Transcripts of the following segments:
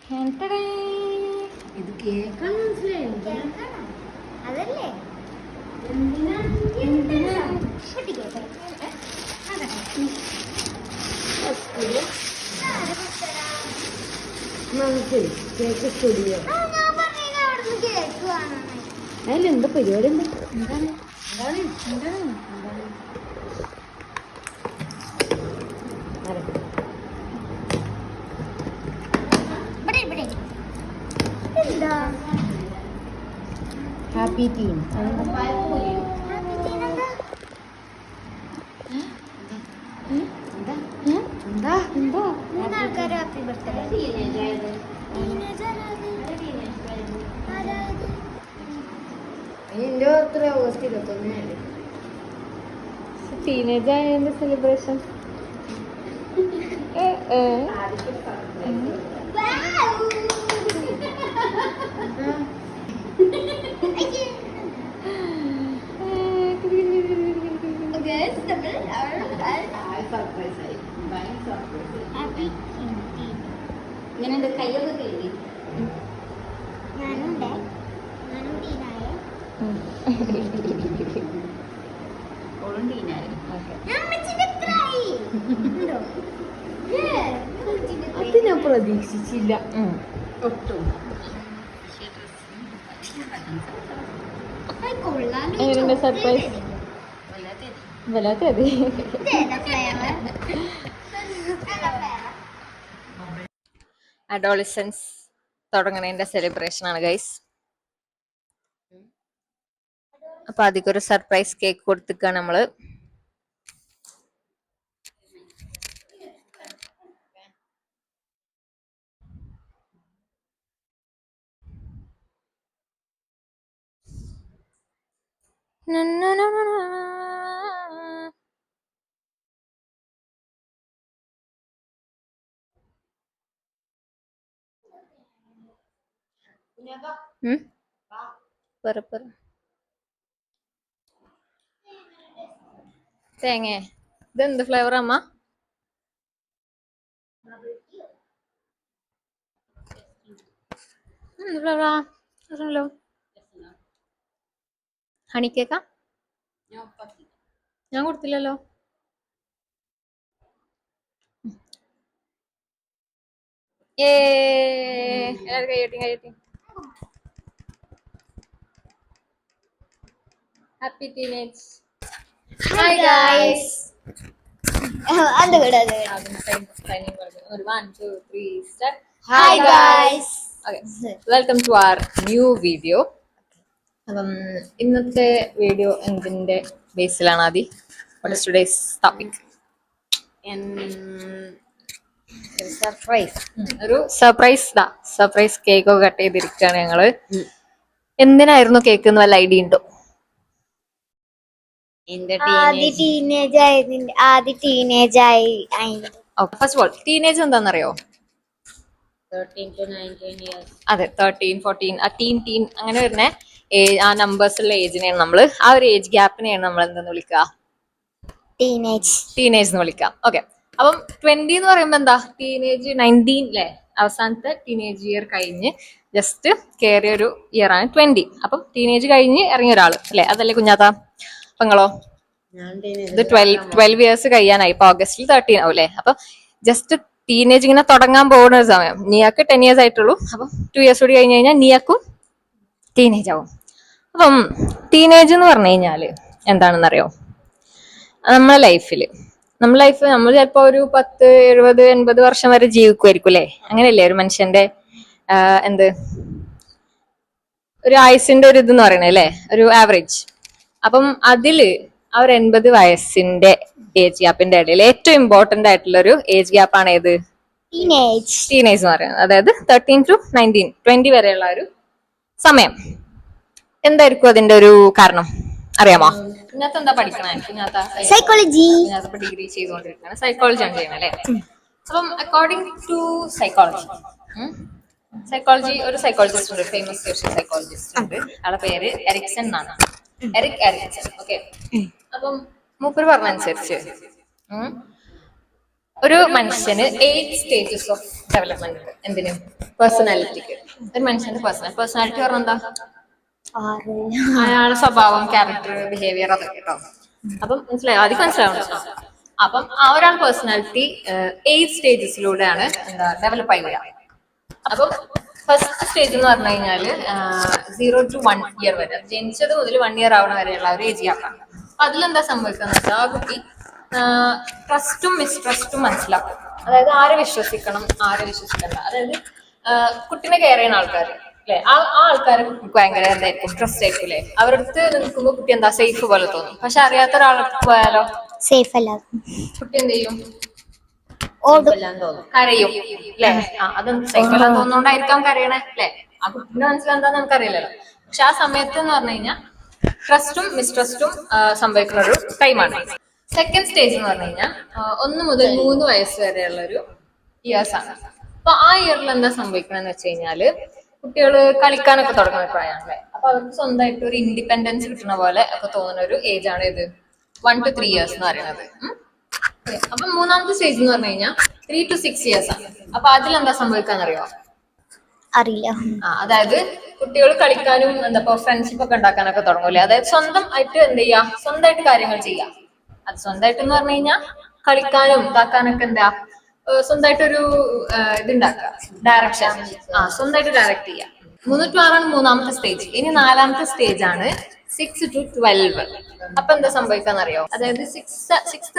ഇത് കേക്കാണ് മനസ്സിലായി. അതല്ലേ കേക്ക് സ്റ്റുഡിയോ. അതിലെന്താ പരിപാടി? എന്താണ് എന്താണ് എന്താണ് ഹാപ്പി ടീം. Happy birthday. എൻ്റെ ബർത്ത്ഡേ ഓഗസ്റ്റ് 21. ടീനേജ് ആയതിന്റെ സെലിബ്രേഷൻ. ഇങ്ങനെ കയ്യൊക്കെ കഴുകി അത് ഞാൻ പ്രതീക്ഷിച്ചില്ല ഒട്ടും. സർപ്രൈസ് വല്ലാത്ത അഡോളിസൻസ് തുടങ്ങണതിന്റെ സെലിബ്രേഷൻ ആണ് ഗൈസ്. അപ്പൊ അതിക്കൊരു സർപ്രൈസ് കേക്ക് കൊടുത്തിക്കാണ് നമ്മള്. തേങ്ങ ഇതെന്ത് ഫ്ലേവർ അമ്മ? ഫ്ലേവറാ? ഹണി കേക്കാ? ഞാൻ കൊടുത്തില്ലല്ലോ. എല്ലാവരും കൈയ്യട്ടി. Happy teenage. Hi guys. ഒരു 1 2 3 start. Hi guys. Welcome to our new video. അപ്പം ഇന്നത്തെ വീഡിയോ എന്തിന്റെ ബേസിലാണ് ആദി? What is today's topic? ഒരു സർപ്രൈസ് കേക്ക് ഒക്കെ കട്ട് ചെയ്തിരിക്കുകയാണ് ഞങ്ങള്. എന്തിനായിരുന്നു കേക്ക് എന്ന് വല്ല ഐഡിയ ഉണ്ടോ? ഫസ്റ്റ് ഓഫ് ഓൾ ടീനേജ് എന്താണെന്നറിയോ? 13 to 19 years. അതെ, 13 14 ആ ടീൻ അങ്ങനെ വരുന്ന ആ നമ്പേഴ്സ് ഉള്ള ഏജിനെയാണ് നമ്മള്, ആ ഒരു ഏജ് ഗ്യാപ്പിനെയാണ് നമ്മൾ എന്തെന്ന് വിളിക്കുക? ടീനേജ് എന്ന് വിളിക്കാം. ഓക്കെ. അപ്പം 20 എന്ന് പറയുമ്പോ എന്താ? ടീനേജ് 19 അല്ലേ? അവസാനത്തെ ടീനേജ് ഇയർ കഴിഞ്ഞ് ജസ്റ്റ് കയറിയ ഒരു ഇയർ ആണ് 20. അപ്പം ടീനേജ് കഴിഞ്ഞ് ഇറങ്ങിയ ഒരാള് അല്ലെ? അതല്ലേ കുഞ്ഞാത്ത? പെങ്ങളോ? ഇത് 12 ഇയേഴ്സ് കഴിയാനായി. ഇപ്പൊ ഓഗസ്റ്റിൽ 13 ആവും അല്ലെ? അപ്പൊ ജസ്റ്റ് ടീനേജ് ഇങ്ങനെ തുടങ്ങാൻ പോകുന്ന ഒരു സമയം. നിയാക്ക് 10 ഇയേഴ്സ് ആയിട്ടുള്ളൂ. അപ്പം 2 ഇയേഴ്സ് കൂടി കഴിഞ്ഞ് കഴിഞ്ഞാൽ നിയാക്കും ടീനേജ് ആവും. അപ്പം ടീനേജ് എന്ന് പറഞ്ഞു കഴിഞ്ഞാല് എന്താണെന്നറിയോ? നമ്മളെ ലൈഫ് നമ്മൾ ചിലപ്പോ ഒരു 10 70 80 വർഷം വരെ ജീവിക്കുമായിരിക്കും അല്ലെ? അങ്ങനെയല്ലേ ഒരു മനുഷ്യന്റെ ഒരു ആയുസിന്റെ ഒരു ഇതെന്ന് പറയണേ അല്ലെ? ഒരു ആവറേജ്. അപ്പം അതില് ആ ഒരു 80 വയസ്സിന്റെ ഏജ് ഗ്യാപ്പിന്റെ ഇടയിൽ ഏറ്റവും ഇമ്പോർട്ടന്റ് ആയിട്ടുള്ള ഒരു ഏജ് ഗ്യാപ്പ് ആണ് ഏത്? ടീനേജ് എന്ന് പറയുന്നത്. അതായത് 13 to 19 20 വരെയുള്ള ഒരു സമയം. എന്തായിരിക്കും അതിന്റെ ഒരു കാരണം അറിയാമോ? ഇതിനകത്ത് എന്താ പഠിക്കണേ? സൈക്കോളജി. ഇതിനകത്ത് ഡിഗ്രി ചെയ്തുകൊണ്ടിരിക്കുകയാണ്. സൈക്കോളജി ആണ് ചെയ്യണേ അല്ലെ? അപ്പം അക്കോർഡിംഗ് ടു സൈക്കോളജി ഒരു സൈക്കോളജിസ്റ്റ് ഉണ്ട്, ഫേമസ് സൈക്കോളജിസ്റ്റ് ഉണ്ട്. ആളുടെ പേര് എറിക്സൺ എന്നാണ്. Eric Erickson. ഓക്കെ. അപ്പം മൂപ്പര് പറഞ്ഞനുസരിച്ച് ഒരു മനുഷ്യന് 8 സ്റ്റേജസ് ഓഫ് ഡെവലപ്മെന്റ് ഉണ്ട്. എന്തിന്? പേഴ്സണാലിറ്റിക്ക്. ഒരു മനുഷ്യന്റെ പേഴ്സണാലിറ്റി പറഞ്ഞാൽ എന്താ? 6. അയാളുടെ സ്വഭാവം, ക്യാരക്ടർ, ബിഹേവിയർ, അതൊക്കെ കേട്ടോ. അപ്പം മനസ്സിലായോ? ആദ്യം മനസ്സിലാവണം. അപ്പം ആ ഒരാൾ പേഴ്സണാലിറ്റി 8 സ്റ്റേജസിലൂടെയാണ് എന്താ ഡെവലപ്പ് ആയി വരിക. അപ്പം ഫസ്റ്റ് സ്റ്റേജ് എന്ന് പറഞ്ഞു കഴിഞ്ഞാല് 0 to 1 year വരെ, ജനിച്ചത് മുതൽ 1 year ആവണ വരെയുള്ള ഒരു ഏജ് ഗ്യാപ്പാണ്. അപ്പൊ അതിലെന്താ സംഭവിക്കുക വെച്ചാൽ ആ കുട്ടി ട്രസ്റ്റും മിസ്ട്രസ്റ്റും മനസ്സിലാക്കും. അതായത് ആരെ വിശ്വസിക്കണം, ആരെ വിശ്വസിക്കണ്ട. അതായത് കുട്ടീനെ കെയർ ചെയ്യുന്ന ആൾക്കാർ അല്ലെ, ആ ആൾക്കാരെ കുട്ടിക്ക് ഭയങ്കര എന്തായിരിക്കും, ട്രസ്റ്റ് ആയിരിക്കും അല്ലെ. അവരുടെ അടുത്ത് നിൽക്കുമ്പോൾ കുട്ടി എന്താ സേഫ് പോലെ തോന്നും. പക്ഷെ അറിയാത്ത ഒരാൾക്ക് പോയാലോ സേഫ് അല്ല. കുട്ടി എന്ത് ചെയ്യും? തോന്നും, കരയും അല്ലെ. അതും സേഫ് അല്ല തോന്നുന്നോണ്ടായിരിക്കാം കരയണേ അല്ലെ. ആ കുട്ടിന്റെ മനസ്സിലെന്താന്ന് നമുക്കറിയില്ലല്ലോ. പക്ഷെ ആ സമയത്ത് എന്ന് പറഞ്ഞു കഴിഞ്ഞാൽ ട്രസ്റ്റും മിസ്ട്രസ്റ്റും സംഭവിക്കുന്ന ഒരു ടൈമാണ്. സെക്കൻഡ് സ്റ്റേജ് എന്ന് പറഞ്ഞു കഴിഞ്ഞാൽ 1 മുതൽ 3 വയസ്സ് വരെയുള്ള ഒരു ഇയേഴ്സ് ആണ്. അപ്പൊ ആ ഇയറിൽ എന്താ സംഭവിക്കണമെന്ന് വെച്ച് കഴിഞ്ഞാല് കുട്ടികള് കളിക്കാനൊക്കെ തുടങ്ങുന്ന പ്രായമാണല്ലേ. അപ്പൊ അവർക്ക് സ്വന്തമായിട്ട് ഒരു ഇൻഡിപെൻഡൻസ് കിട്ടുന്ന പോലെ ഒക്കെ തോന്നുന്ന ഒരു ഏജ് ആണ് ഇത് 1 to 3 years എന്ന് പറയുന്നത്. അപ്പൊ മൂന്നാമത്തെ സ്റ്റേജ് എന്ന് പറഞ്ഞു കഴിഞ്ഞാൽ 3 to 6 years ആണ്. അപ്പൊ അതിലെന്താ സംഭവിക്കാന്നറിയോ? അറിയില്ല. അതായത് കുട്ടികൾ കളിക്കാനും എന്താ ഫ്രണ്ട്ഷിപ്പ് ഒക്കെ ഉണ്ടാക്കാനൊക്കെ തുടങ്ങൂലേ. അതായത് സ്വന്തം ആയിട്ട് എന്ത് ചെയ്യാ, സ്വന്തമായിട്ട് കാര്യങ്ങൾ ചെയ്യാം. അത് സ്വന്തമായിട്ട് എന്ന് പറഞ്ഞു കഴിഞ്ഞാൽ കളിക്കാനും ഇതാക്കാനൊക്കെ എന്താ സ്വന്തമായിട്ടൊരു ഇതുണ്ടാക്കുക, ഡയറക്ഷൻ. സ്വന്തമായിട്ട് ഡയറക്ട് ചെയ്യാം. 3 to 6 ആണ് മൂന്നാമത്തെ സ്റ്റേജ്. ഇനി 4ാമത്തെ സ്റ്റേജ് ആണ് 6 to 12. അപ്പൊ എന്താ സംഭവിക്കാന്നറിയോ? അതായത് സിക്സ്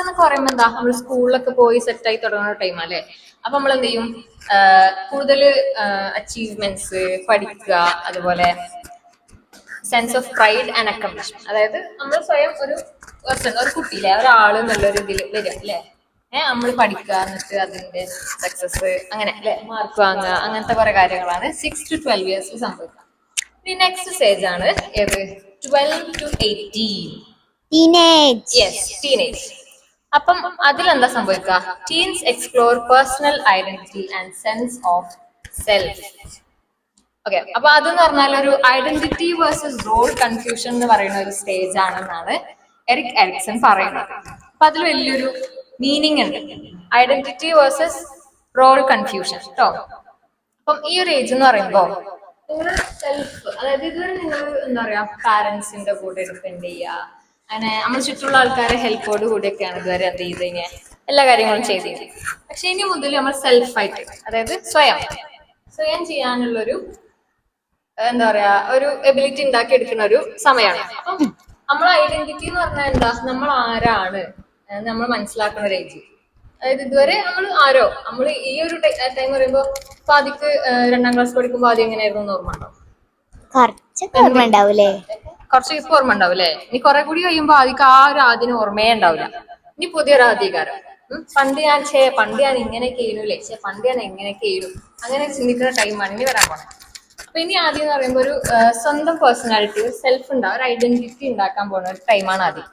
എന്നൊക്കെ പറയുമ്പോ എന്താ, നമ്മൾ സ്കൂളിലൊക്കെ പോയി സെറ്റ് ആയി തുടങ്ങുന്ന ടൈം അല്ലേ. അപ്പൊ നമ്മൾ എന്ത് ചെയ്യും, കൂടുതൽ അച്ചീവ്മെന്റ്സ് പഠിക്കുക, അതുപോലെ sense of pride and accomplishment. അതായത് നമ്മൾ സ്വയം ഒരു കുട്ടിയിലെ ഒരാള് എന്നുള്ളൊരു ഇതിൽ വരിക അല്ലെ. നമ്മൾ പഠിക്കുക, എന്നിട്ട് അതിന്റെ സക്സസ്, അങ്ങനെ അല്ലെ, മാർക്ക് വാങ്ങുക, അങ്ങനത്തെ കുറെ കാര്യങ്ങളാണ് 6 to 12 years സംഭവിക്കുക. ഇനി നെക്സ്റ്റ് സ്റ്റേജ് ആണ് ഏത്? 12 to 18. ടീനേജ്. അപ്പം അതിലെന്താ സംഭവിക്കുക? Teens explore personal identity and sense of self. Okay, അപ്പൊ അതെന്ന് പറഞ്ഞാൽ ഒരു ഐഡന്റിറ്റി വേഴ്സസ് റോൾ കൺഫ്യൂഷൻ എന്ന് പറയുന്ന ഒരു സ്റ്റേജ് ആണെന്നാണ് എറിക് എറിക്സൺ പറയുന്നത്. അപ്പൊ അതിൽ വലിയൊരു മീനിങ് ഉണ്ട്, ഐഡന്റിറ്റി വേഴ്സസ് റോൾ കൺഫ്യൂഷൻ കേട്ടോ. അപ്പം ഈ ഒരു ഏജ് എന്ന് പറയുമ്പോ നിങ്ങൾ സെൽഫ്, അതായത് ഇതുവരെ നിങ്ങൾ എന്താ പറയാ പാരന്റ്സിന്റെ കൂടെ ഡിപ്പെൻഡ് ചെയ്യുക, അങ്ങനെ നമ്മൾ ചുറ്റുള്ള ആൾക്കാരെ ഹെൽപ്പോട് കൂടിയൊക്കെയാണ് ഇതുവരെ എന്ത് ചെയ്ത് എല്ലാ കാര്യങ്ങളും ചെയ്തത്. പക്ഷെ ഇനി മുതൽ നമ്മൾ സെൽഫായിട്ട്, അതായത് സ്വയം ചെയ്യാനുള്ളൊരു എന്താ പറയാ ഒരു എബിലിറ്റി ഉണ്ടാക്കി എടുക്കുന്ന ഒരു സമയമാണ്. അപ്പം നമ്മളെ ഐഡന്റിറ്റി എന്ന് പറഞ്ഞാൽ എന്താ, നമ്മൾ ആരാണ് നമ്മൾ മനസ്സിലാക്കുന്ന ഒരു ഏജ്. അതായത് ഇതുവരെ നമ്മൾ ഈ ഒരു ടൈം പറയുമ്പോ ഇപ്പൊ ആദ്യക്ക് 2ാം ക്ലാസ് പഠിക്കുമ്പോ ആദ്യം എങ്ങനെയായിരുന്നു ഓർമ്മ ഉണ്ടാവും? കുറച്ച് ഇപ്പൊ ഓർമ്മ ഉണ്ടാവും അല്ലെ. ഇനി കുറെ കൂടി കഴിയുമ്പോ ആദ്യം ആ ഒരു ആദ്യം ഓർമ്മയെ ഉണ്ടാവില്ല. ഇനി പുതിയൊരു അധികാരം, പണ്ട് ഞാൻ ഇങ്ങനെയൊക്കെ ചെയ്യൂലേ, പണ്ട് ഞാൻ എങ്ങനെയൊക്കെ ചെയ്യും, അങ്ങനെ ചിന്തിക്കുന്ന ടൈമാണ് ഇനി വരാൻ പോണത്. അപ്പൊ ഇനി ആദ്യം എന്ന് പറയുമ്പോൾ ഒരു സ്വന്തം പേഴ്സണാലിറ്റി, സെൽഫ് ഉണ്ടാവും, ഒരു ഐഡന്റിറ്റി ഉണ്ടാക്കാൻ പോകുന്ന ഒരു ടൈമാണ് ആദ്യം.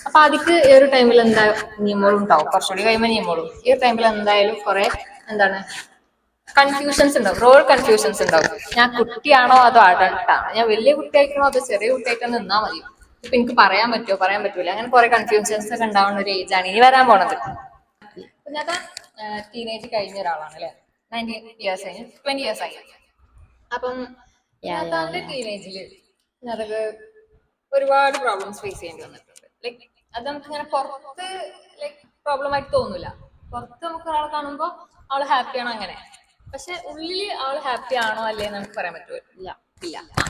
അപ്പൊ ആദ്യക്ക് ഈ ഒരു ടൈമിൽ എന്താ നിയമങ്ങളും ഉണ്ടാവും, കുറച്ചുകൂടി കഴിയുമ്പോൾ നിയമങ്ങളും. ഈ ഒരു ടൈമിൽ എന്തായാലും കുറെ എന്താണ് കൺഫ്യൂഷൻസ് ഉണ്ടാവും, റോൾ കൺഫ്യൂഷൻസ് ഉണ്ടാവും. ഞാൻ കുട്ടിയാണോ അതോ അഡൾട്ടാണോ, ഞാൻ വലിയ കുട്ടിയായിക്കണോ അതോ ചെറിയ കുട്ടിയായിട്ടോ നിന്നാ മതി, ഇപ്പൊ എനിക്ക് പറയാൻ പറ്റുമോ പറയാൻ പറ്റൂല, അങ്ങനെ കുറെ കൺഫ്യൂഷൻസ് ഒക്കെ ഉണ്ടാവുന്ന ഒരു ഏജ് ആണ് ഇനി വരാൻ പോണത്. ഞാൻ ടീനേജ് കഴിഞ്ഞ ഒരാളാണ് അല്ലെ, 19 years കഴിഞ്ഞ് 20 years ആയി. അപ്പം ടീനേജില് അതൊക്കെ ഒരുപാട് പ്രോബ്ലംസ് ഫേസ് ചെയ്യേണ്ടി വന്നിട്ടുണ്ട്. ലൈക്ക് അത് നമുക്ക് ഇങ്ങനെ പുറത്ത് ലൈക്ക് പ്രോബ്ലം ആയിട്ട് തോന്നൂല. പുറത്ത് നമുക്ക് ഒരാളെ കാണുമ്പോൾ അവള് ഹാപ്പിയാണ് അങ്ങനെ, പക്ഷെ ഉള്ളില് അവള് ഹാപ്പി ആണോ അല്ലേ നമുക്ക് പറയാൻ പറ്റില്ല.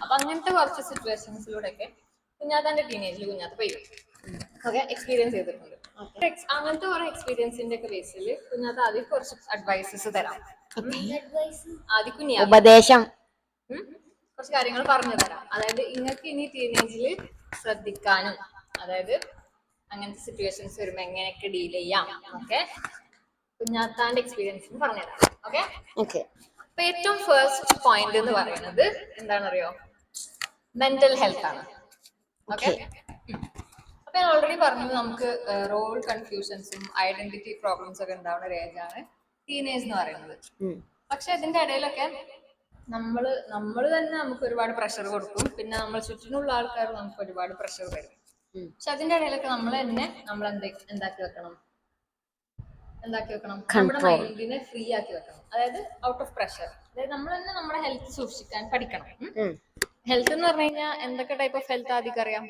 അപ്പൊ അങ്ങനത്തെ കുറച്ച് സിറ്റുവേഷൻസിലൂടെ ഒക്കെ കുഞ്ഞാത്താന്റെ ടീനേജിൽ കുഞ്ഞാത്ത പോയി ഒക്കെ എക്സ്പീരിയൻസ് ചെയ്തിട്ടുണ്ട്. അങ്ങനത്തെ കുറെ എക്സ്പീരിയൻസിന്റെ ഒക്കെ ബേസിൽ കുഞ്ഞാത്ത ആദ്യം കുറച്ച് അഡ്വൈസസ് തരാം. ആദ്യം ഉപദേശം കുറച്ച് കാര്യങ്ങൾ പറഞ്ഞു തരാം. അതായത് നിങ്ങൾക്ക് ഇനി ടീനേജിൽ ശ്രദ്ധിക്കാനും, അതായത് അങ്ങനത്തെ സിറ്റുവേഷൻസ് വരുമ്പോ എങ്ങനെയൊക്കെ ഡീൽ ചെയ്യാം ഒക്കെ കുഞ്ഞാത്താന്റെ എക്സ്പീരിയൻസ് പറഞ്ഞുതരാം. ഓക്കെ. അപ്പൊ ഏറ്റവും ഫസ്റ്റ് പോയിന്റ് എന്ന് പറയുന്നത് എന്താണെന്നറിയോ? മെന്റൽ ഹെൽത്ത് ആണ്. ഓക്കെ. അപ്പൊ ഞാൻ ഓൾറെഡി പറഞ്ഞു, നമുക്ക് റോൾ കൺഫ്യൂഷൻസും ഐഡന്റിറ്റി പ്രോബ്ലംസ് ഒക്കെ ഉണ്ടാവുന്ന ഒരു ഏജ് ആണ് ടീനേജ് എന്ന് പറയുന്നത്. പക്ഷെ അതിന്റെ ഇടയിലൊക്കെ നമ്മള് തന്നെ നമുക്ക് ഒരുപാട് പ്രഷർ കൊടുക്കും, പിന്നെ നമ്മൾ ചുറ്റിനുള്ള ആൾക്കാർ നമുക്ക് ഒരുപാട് പ്രഷർ തരും. പക്ഷെ അതിന്റെ ഇടയിലൊക്കെ നമ്മൾ എന്താക്കി വെക്കണം, എന്താക്കി വെക്കണം, നമ്മുടെ മൈൻഡിനെ ഫ്രീ ആക്കി വെക്കണം. അതായത് ഔട്ട് ഓഫ് പ്രഷർ. അതായത് നമ്മൾ തന്നെ നമ്മുടെ ഹെൽത്ത് സൂക്ഷിക്കാൻ പഠിക്കണം. ഹെൽത്ത് എന്ന് പറഞ്ഞു കഴിഞ്ഞാൽ എന്തൊക്കെ ടൈപ്പ് ഓഫ് ഹെൽത്ത് ആദ്യം അറിയാം?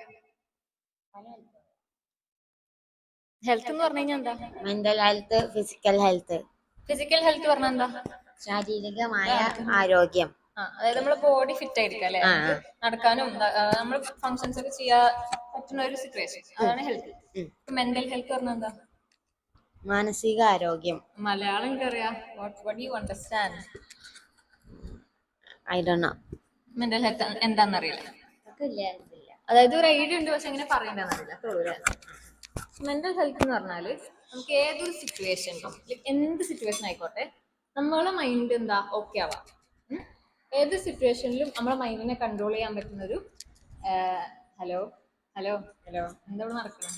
ഹെൽത്ത് എന്ന് പറഞ്ഞു കഴിഞ്ഞാൽ എന്താ? Mental health, physical health. Physical health പറഞ്ഞാൽ എന്താ? ശാരീരികമായ ആരോഗ്യം. അതായത് നമ്മുടെ ബോഡി ഫിറ്റ് ആയിരിക്കും അല്ലെ, നടക്കാനും നമ്മൾ ഫങ്ഷൻസ് ഒക്കെ ചെയ്യാൻ പറ്റുന്ന ഒരു സിറ്റുവേഷൻ, അതാണ് ഹെൽത്ത്. മെന്റൽ ഹെൽത്ത് പറഞ്ഞാൽ എന്താ? മാനസിക ആരോഗ്യം. മലയാളം എനിക്കറിയാം. What you understand? I don't know. Mental health എന്താണെന്നറിയില്ല. അതായത് ഒരു ഐഡിയ ഉണ്ട്, പക്ഷെ എങ്ങനെ പറയണ്ടെന്നറിയില്ല. മെന്റൽ ഹെൽത്ത് എന്ന് പറഞ്ഞാല് നമുക്ക് ഏതൊരു സിറ്റുവേഷനിലും, എന്ത് സിറ്റുവേഷൻ ആയിക്കോട്ടെ, നമ്മളെ മൈൻഡ് എന്താ ഓക്കെ ആവാം. ഏത് സിറ്റുവേഷനിലും നമ്മളെ മൈൻഡിനെ കൺട്രോൾ ചെയ്യാൻ പറ്റുന്ന ഒരു ഹലോ ഹലോ ഹലോ എന്താ ഇവിടെ നടക്കണം?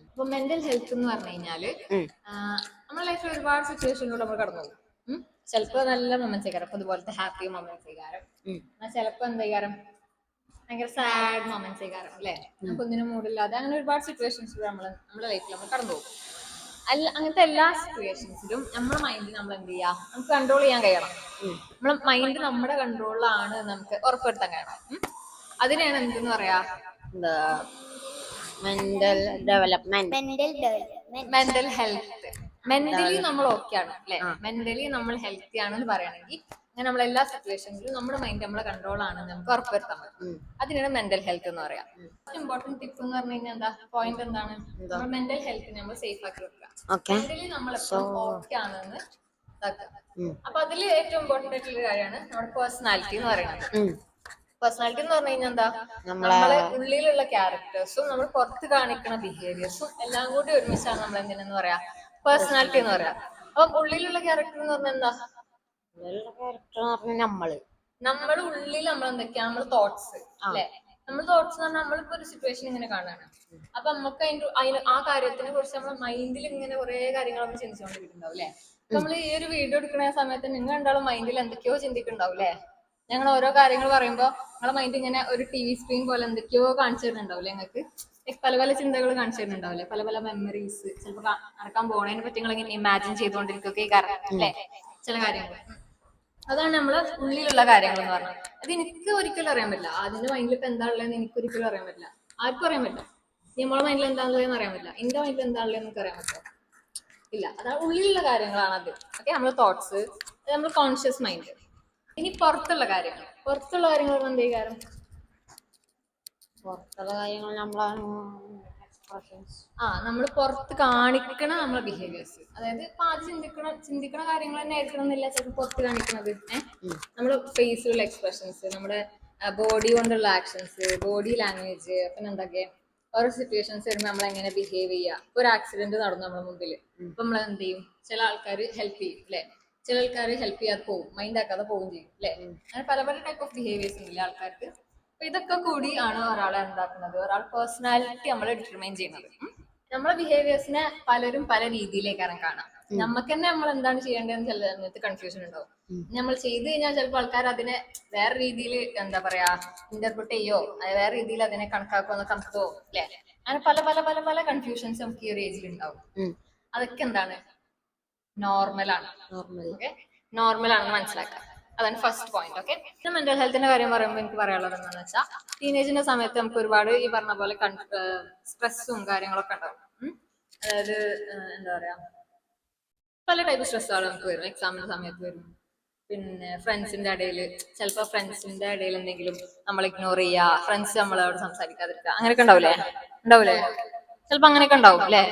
അപ്പൊ മെന്റൽ ഹെൽത്ത് എന്ന് പറഞ്ഞു കഴിഞ്ഞാല് നമ്മുടെ ലൈഫിൽ ഒരുപാട് സിറ്റുവേഷനിലൂടെ നമ്മൾ കടന്നു പോകും. ചിലപ്പോ നല്ല മൊമെന്റ്സ് ആയിക്കാരം, അപ്പൊ ഇതുപോലത്തെ ഹാപ്പി മൊമെന്റ്സ് ആയിക്കാരം. ചിലപ്പോ എന്തായിക്കാരം, ഭയങ്കര സാഡ് മൊമെന്റ്സ് ആയിക്കാരം അല്ലെ, നമുക്ക് ഒന്നിനും മൂടില്ലാതെ. അങ്ങനെ ഒരുപാട് സിറ്റുവേഷൻസിലൂടെ നമ്മുടെ ലൈഫിൽ നമ്മൾ കടന്നു പോകും. അങ്ങനത്തെ എല്ലാ സിറ്റുവേഷൻസിലും നമ്മുടെ മൈൻഡ് നമ്മൾ എന്ത് ചെയ്യാ, നമുക്ക് കൺട്രോൾ ചെയ്യാൻ കഴിയണം. നമ്മളെ മൈൻഡ് നമ്മുടെ കൺട്രോളിലാണ് നമുക്ക് ഉറപ്പുവരുത്താൻ കഴിയണം. അതിനെയാണ് എന്തെന്ന് പറയാ, mental development, mental health. Mentally നമ്മൾ ഓക്കെ ആണ് അല്ലെ, മെന്റലി നമ്മൾ ഹെൽത്തി ആണെന്ന് പറയണമെങ്കിൽ അങ്ങനെ നമ്മൾ എല്ലാ സിറ്റുവേഷനിലും നമ്മുടെ മൈൻഡ് നമ്മളെ കൺട്രോൾ ആണ് നമുക്ക് ഉറപ്പുവരുത്താൻ പറ്റും. അതിനാണ് മെന്റൽ ഹെൽത്ത് എന്ന് പറയാം. ഇമ്പോർട്ടന്റ് ടിപ്പ് എന്ന് പറഞ്ഞു കഴിഞ്ഞാൽ എന്താ, പോയിന്റ് എന്താണ്, നമ്മുടെ മെന്റൽ ഹെൽത്തിനെ നമ്മൾ സേഫ് ആക്കി വെക്കുക. മെന്റലി നമ്മൾ എപ്പോഴും ഓക്കെ ആണെന്ന് ഇതാക്കുക. അപ്പൊ അതിൽ ഏറ്റവും ഇമ്പോർട്ടന്റ് ആയിട്ടുള്ള കാര്യമാണ് നമ്മുടെ പേഴ്സണാലിറ്റി എന്ന് പറയുന്നത്. പേഴ്സണാലിറ്റി എന്ന് പറഞ്ഞു കഴിഞ്ഞാൽ എന്താ, നമ്മളെ ഉള്ളിലുള്ള ക്യാരക്ടേഴ്സും നമ്മൾ പുറത്ത് കാണിക്കുന്ന ബിഹേവിയേഴ്സും എല്ലാം കൂടി ഒരുമിച്ചാണ് നമ്മൾ എന്തിനെന്ന് പറയാ, പേഴ്സണാലിറ്റി എന്ന് പറയാം. അപ്പൊ ഉള്ളിലുള്ള ക്യാരക്ടർ എന്ന് പറഞ്ഞാൽ എന്താ, നമ്മുടെ ഉള്ളിൽ നമ്മൾ എന്തൊക്കെയാണ്, നമ്മൾ തോട്ട്സ് അല്ലെ. നമ്മൾ തോട്ട്സ് എന്ന് പറഞ്ഞാൽ നമ്മളിപ്പോ ഒരു സിറ്റുവേഷൻ ഇങ്ങനെ കാണാണ്, അപ്പൊ നമുക്ക് ആ കാര്യത്തിനെ കുറിച്ച് നമ്മുടെ മൈൻഡിൽ ഇങ്ങനെ കുറെ കാര്യങ്ങൾ നമ്മൾ ചിന്തിച്ചുകൊണ്ടിരിക്കുന്നുണ്ടാവും അല്ലെ. നമ്മൾ ഈ ഒരു വീഡിയോ എടുക്കുന്ന സമയത്ത് നിങ്ങൾ രണ്ടാളും മൈൻഡിൽ എന്തൊക്കെയോ ചിന്തിക്കുന്നുണ്ടാവും അല്ലെ. ഞങ്ങൾ ഓരോ കാര്യങ്ങൾ പറയുമ്പോൾ നിങ്ങളെ മൈൻഡ് ഇങ്ങനെ ഒരു TV സ്ക്രീൻ പോലെ എന്തൊക്കെയോ കാണിച്ചു തരുന്നുണ്ടാവില്ലേ, നിങ്ങൾക്ക് പല പല ചിന്തകൾ കാണിച്ചു തരുന്നുണ്ടാവില്ലേ, പല പല മെമ്മറീസ്. ചിലപ്പോൾ നടക്കാൻ പോണതിനെ പറ്റി നിങ്ങൾ ഇങ്ങനെ ഇമാജിൻ ചെയ്തുകൊണ്ടിരിക്കുകയൊക്കെ അല്ലെ ചില കാര്യങ്ങൾ. അതാണ് നമ്മളെ ഉള്ളിലുള്ള കാര്യങ്ങൾ എന്ന് പറഞ്ഞാൽ. അത് എനിക്ക് ഒരിക്കലും അറിയാൻ പറ്റില്ല, അതിന്റെ മൈൻഡിൽ ഇപ്പൊ എന്താ ഉള്ളതെന്ന് എനിക്ക് ഒരിക്കലും അറിയാൻ പറ്റില്ല, ആർക്കും അറിയാൻ പറ്റില്ല. നമ്മളെ മൈൻഡിൽ എന്താണുള്ളതെന്ന് അറിയാൻ പറ്റില്ല, എന്റെ മൈൻഡിൽ എന്താണുള്ളതെന്ന് എനിക്ക് അറിയാൻ പറ്റില്ല ഇല്ല. അതാണ് ഉള്ളിലുള്ള കാര്യങ്ങളാണ് അത്. ഓക്കെ, നമ്മളെ തോട്ട്സ്, നമ്മൾ കോൺഷ്യസ് മൈൻഡ്. ഇനി പുറത്തുള്ള കാര്യങ്ങൾ എന്തേ കാര്യം, പുറത്തുള്ള കാര്യങ്ങൾ നമ്മളാണ് നമ്മൾ പുറത്ത് കാണിക്കണ നമ്മളെ ബിഹേവിയേഴ്സ്. അതായത് ഇപ്പൊ ആദ്യം ചിന്തിക്കണ കാര്യങ്ങൾ തന്നെ ആയിരിക്കണം എന്നില്ല ചിലപ്പോൾ പുറത്ത് കാണിക്കുന്നത്. നമ്മുടെ ഫേസിലുള്ള എക്സ്പ്രഷൻസ്, നമ്മുടെ ബോഡി കൊണ്ടുള്ള ആക്ഷൻസ്, ബോഡി ലാംഗ്വേജ്, പിന്നെ എന്തൊക്കെ ഓരോ സിറ്റുവേഷൻസ് വരുമ്പോൾ നമ്മൾ എങ്ങനെ ബിഹേവ് ചെയ്യുക. ഇപ്പൊ ഒരു ആക്സിഡന്റ് നടന്നു നമ്മുടെ മുമ്പിൽ, ഇപ്പൊ നമ്മൾ എന്ത് ചെയ്യും, ചില ആൾക്കാർ ഹെൽപ്പ് ചെയ്യും അല്ലെ, ചില ആൾക്കാർ ഹെൽപ്പ് ചെയ്യാതെ പോകും, മൈൻഡ് ആക്കാതെ പോവുകയും ചെയ്യും അല്ലെ. അങ്ങനെ പല പല ടൈപ്പ് ഓഫ് ബിഹേവിയേഴ്സ് ഉണ്ടല്ലേ ആൾക്കാർക്ക്. അപ്പൊ ഇതൊക്കെ കൂടി ആണ് ഒരാളെ എന്താക്കുന്നത്, ഒരാൾ പേഴ്സണാലിറ്റി നമ്മൾ ഡിറ്റർമൈൻ ചെയ്യുന്നത്. നമ്മളെ ബിഹേവിയേഴ്സിനെ പലരും പല രീതിയിലേക്കാണ് കാണാം. നമുക്ക് തന്നെ നമ്മൾ എന്താണ് ചെയ്യേണ്ടതെന്ന് ചില സമയത്ത് കൺഫ്യൂഷൻ ഉണ്ടാവും. നമ്മൾ ചെയ്തു കഴിഞ്ഞാൽ ചിലപ്പോൾ ആൾക്കാർ അതിനെ വേറെ രീതിയിൽ എന്താ പറയാ ഇന്റർപ്രിറ്റ് ചെയ്യോ, വേറെ രീതിയിൽ അതിനെ കണക്കാക്കുമെന്ന് കണക്കോ അല്ലെ. അങ്ങനെ പല പല പല പല കൺഫ്യൂഷൻസ് നമുക്ക് ഈ ഒരു ഏജിൽ ഉണ്ടാവും. അതൊക്കെ എന്താണ്, നോർമലാണ്. ഓക്കെ, നോർമൽ ആണെന്ന് മനസ്സിലാക്കാം. അതാണ് ഫസ്റ്റ് പോയിന്റ്. ഓക്കെ, മെന്റൽ ഹെൽത്തിന്റെ കാര്യം പറയുമ്പോൾ എനിക്ക് പറയാനുള്ളത് എന്താണെന്ന് വെച്ചാൽ, ടീനേജിന്റെ സമയത്ത് നമുക്ക് ഒരുപാട് ഈ പറഞ്ഞ പോലെ സ്ട്രെസ്സും കാര്യങ്ങളൊക്കെ ഉണ്ടാവും. അതായത് എന്താ പറയാ, പല ടൈപ്പ് സ്ട്രെസ്സുകൾ നമുക്ക് വരും. എക്സാമിന്റെ സമയത്ത് വരും, പിന്നെ ഫ്രണ്ട്സിന്റെ ഇടയിൽ, ചിലപ്പോൾ ഫ്രണ്ട്സിന്റെ ഇടയിൽ എന്തെങ്കിലും നമ്മൾ ഇഗ്നോർ ചെയ്യുക, ഫ്രണ്ട്സ് നമ്മളോട് സംസാരിക്കാതിരിക്കുക, അങ്ങനെയൊക്കെ ഉണ്ടാവൂലേ ചിലപ്പോ അങ്ങനെയൊക്കെ ഉണ്ടാവും അല്ലെ.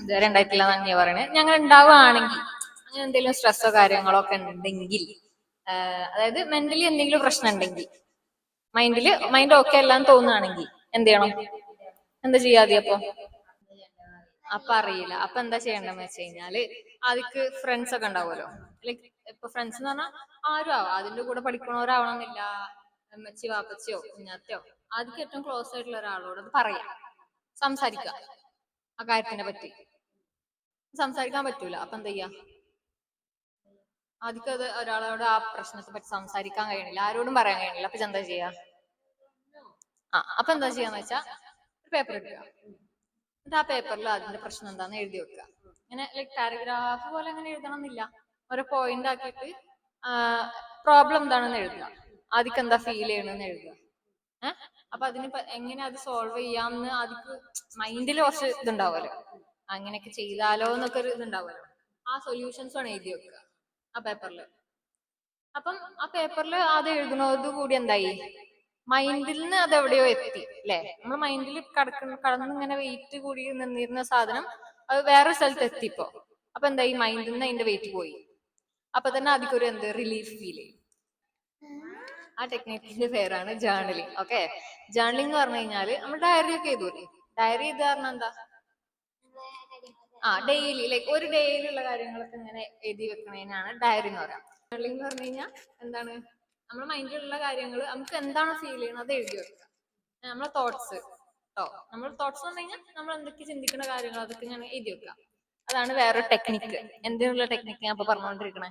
ഇതുവരെ ഉണ്ടായിട്ടില്ല തന്നെയാ പറയണേ. ഞങ്ങൾ ഉണ്ടാവുകയാണെങ്കിൽ അങ്ങനെ എന്തെങ്കിലും സ്ട്രെസ്സോ കാര്യങ്ങളോ ഒക്കെ ഉണ്ടെങ്കിൽ, അതായത് മെന്റലി എന്തെങ്കിലും പ്രശ്നം ഉണ്ടെങ്കിൽ, മൈൻഡ് ഓക്കെ അല്ലാന്ന് തോന്നുകയാണെങ്കിൽ എന്ത് ചെയ്യണം, എന്താ ചെയ്യാതെ അപ്പൊ അറിയില്ല. അപ്പൊ എന്താ ചെയ്യേണ്ടതെന്ന് വെച്ച് കഴിഞ്ഞാല്, അതിക്ക് ഫ്രണ്ട്സ് ഒക്കെ ഉണ്ടാവുമല്ലോ. ലൈക്ക് ഇപ്പൊ ഫ്രണ്ട്സ് എന്ന് പറഞ്ഞാൽ ആരും ആവാം, അതിന്റെ കൂടെ പഠിക്കണവരാവണമെന്നില്ല, അമ്മച്ചി വാപ്പച്ചിയോ കുഞ്ഞാത്തയോ, അതിക്ക് ഏറ്റവും ക്ലോസ് ആയിട്ടുള്ള ഒരാളോട് അത് പറയാം, സംസാരിക്കുക. ആ കാര്യത്തിനെ പറ്റി സംസാരിക്കാൻ പറ്റൂല, അപ്പൊ എന്താ ചെയ്യാ, ആദ്യം അത് ഒരാളോട് ആ പ്രശ്നത്തെ പറ്റി സംസാരിക്കാൻ കഴിയണില്ല, ആരോടും പറയാൻ കഴിയണില്ല, അപ്പൊ എന്താ ചെയ്യാ, അപ്പൊ എന്താ ചെയ്യാന്ന് വെച്ചാ ഒരു പേപ്പർ എടുക്കുക, എന്നിട്ട് ആ പേപ്പറിൽ അതിന്റെ പ്രശ്നം എന്താന്ന് എഴുതി വെക്കുക. ഇങ്ങനെ ലൈക് പാരഗ്രാഫ് പോലെ അങ്ങനെ എഴുതണം എന്നില്ല, ഓരോ പോയിന്റ് ആക്കിയിട്ട് പ്രോബ്ലം എന്താണെന്ന് എഴുതുക, ആദ്യം എന്താ ഫീൽ ചെയ്യണമെന്ന് എഴുതുക. അപ്പൊ അതിന് എങ്ങനെ അത് സോൾവ് ചെയ്യാമെന്ന് ആദ്യം മൈൻഡിൽ കുറച്ച് ഇതുണ്ടാവുമല്ലോ, അങ്ങനെയൊക്കെ ചെയ്താലോ എന്നൊക്കെ ഒരു ഇതുണ്ടാവുമല്ലോ. ആ സൊല്യൂഷൻസ് ആണ് എഴുതി വെക്കുക ആ പേപ്പറിൽ. അപ്പം ആ പേപ്പറിൽ അത് എഴുതുന്നത് കൂടി എന്തായി, മൈൻഡിൽ നിന്ന് അത് എവിടെയോ എത്തി അല്ലെ. നമ്മൾ മൈൻഡിൽ കടന്നിങ്ങനെ വെയിറ്റ് കൂടി നിന്നിരുന്ന സാധനം അത് വേറെ സ്ഥലത്ത് എത്തിപ്പോ. അപ്പൊ എന്തായി, മൈൻഡിൽ നിന്ന് അതിന്റെ വെയിറ്റ് പോയി. അപ്പൊ തന്നെ അതിക്കൊരു എന്ത് റിലീഫ് ഫീൽ ചെയ്യും. ആ ടെക്നിക്കിന്റെ പേരാണ് ജേർണലിംഗ്. ഓക്കെ, ജേർണലിംഗ് എന്ന് പറഞ്ഞു കഴിഞ്ഞാല് നമ്മൾ ഡയറി ഒക്കെ എഴുതൂലേ. ഡയറി എഴുതുക പറഞ്ഞാൽ എന്താ, ഡെയിലി ലൈക്ക് ഒരു ഡേയിലുള്ള കാര്യങ്ങളൊക്കെ ഇങ്ങനെ എഴുതി വെക്കണതിനാണ് ഡയറി എന്ന് പറയാം. ജേർണലിംഗ് എന്ന് പറഞ്ഞു കഴിഞ്ഞാൽ എന്താണ്, നമ്മുടെ മൈൻഡിലുള്ള കാര്യങ്ങൾ നമുക്ക് എന്താണ് ഫീൽ ചെയ്യുന്നത് അത് എഴുതി വെക്കുക. നമ്മളെ തോട്ട്സ് നമ്മൾ തോട്ട്സ് എന്ന് പറഞ്ഞു കഴിഞ്ഞാൽ നമ്മൾ എന്തൊക്കെ ചിന്തിക്കുന്ന കാര്യങ്ങൾ അതൊക്കെ ഇങ്ങനെ എഴുതി വെക്കുക. അതാണ് വേറൊരു ടെക്നിക്ക്. എന്തിനുള്ള ടെക്നിക്ക് ഞാൻ ഇപ്പൊ പറഞ്ഞുകൊണ്ടിരിക്കണേ,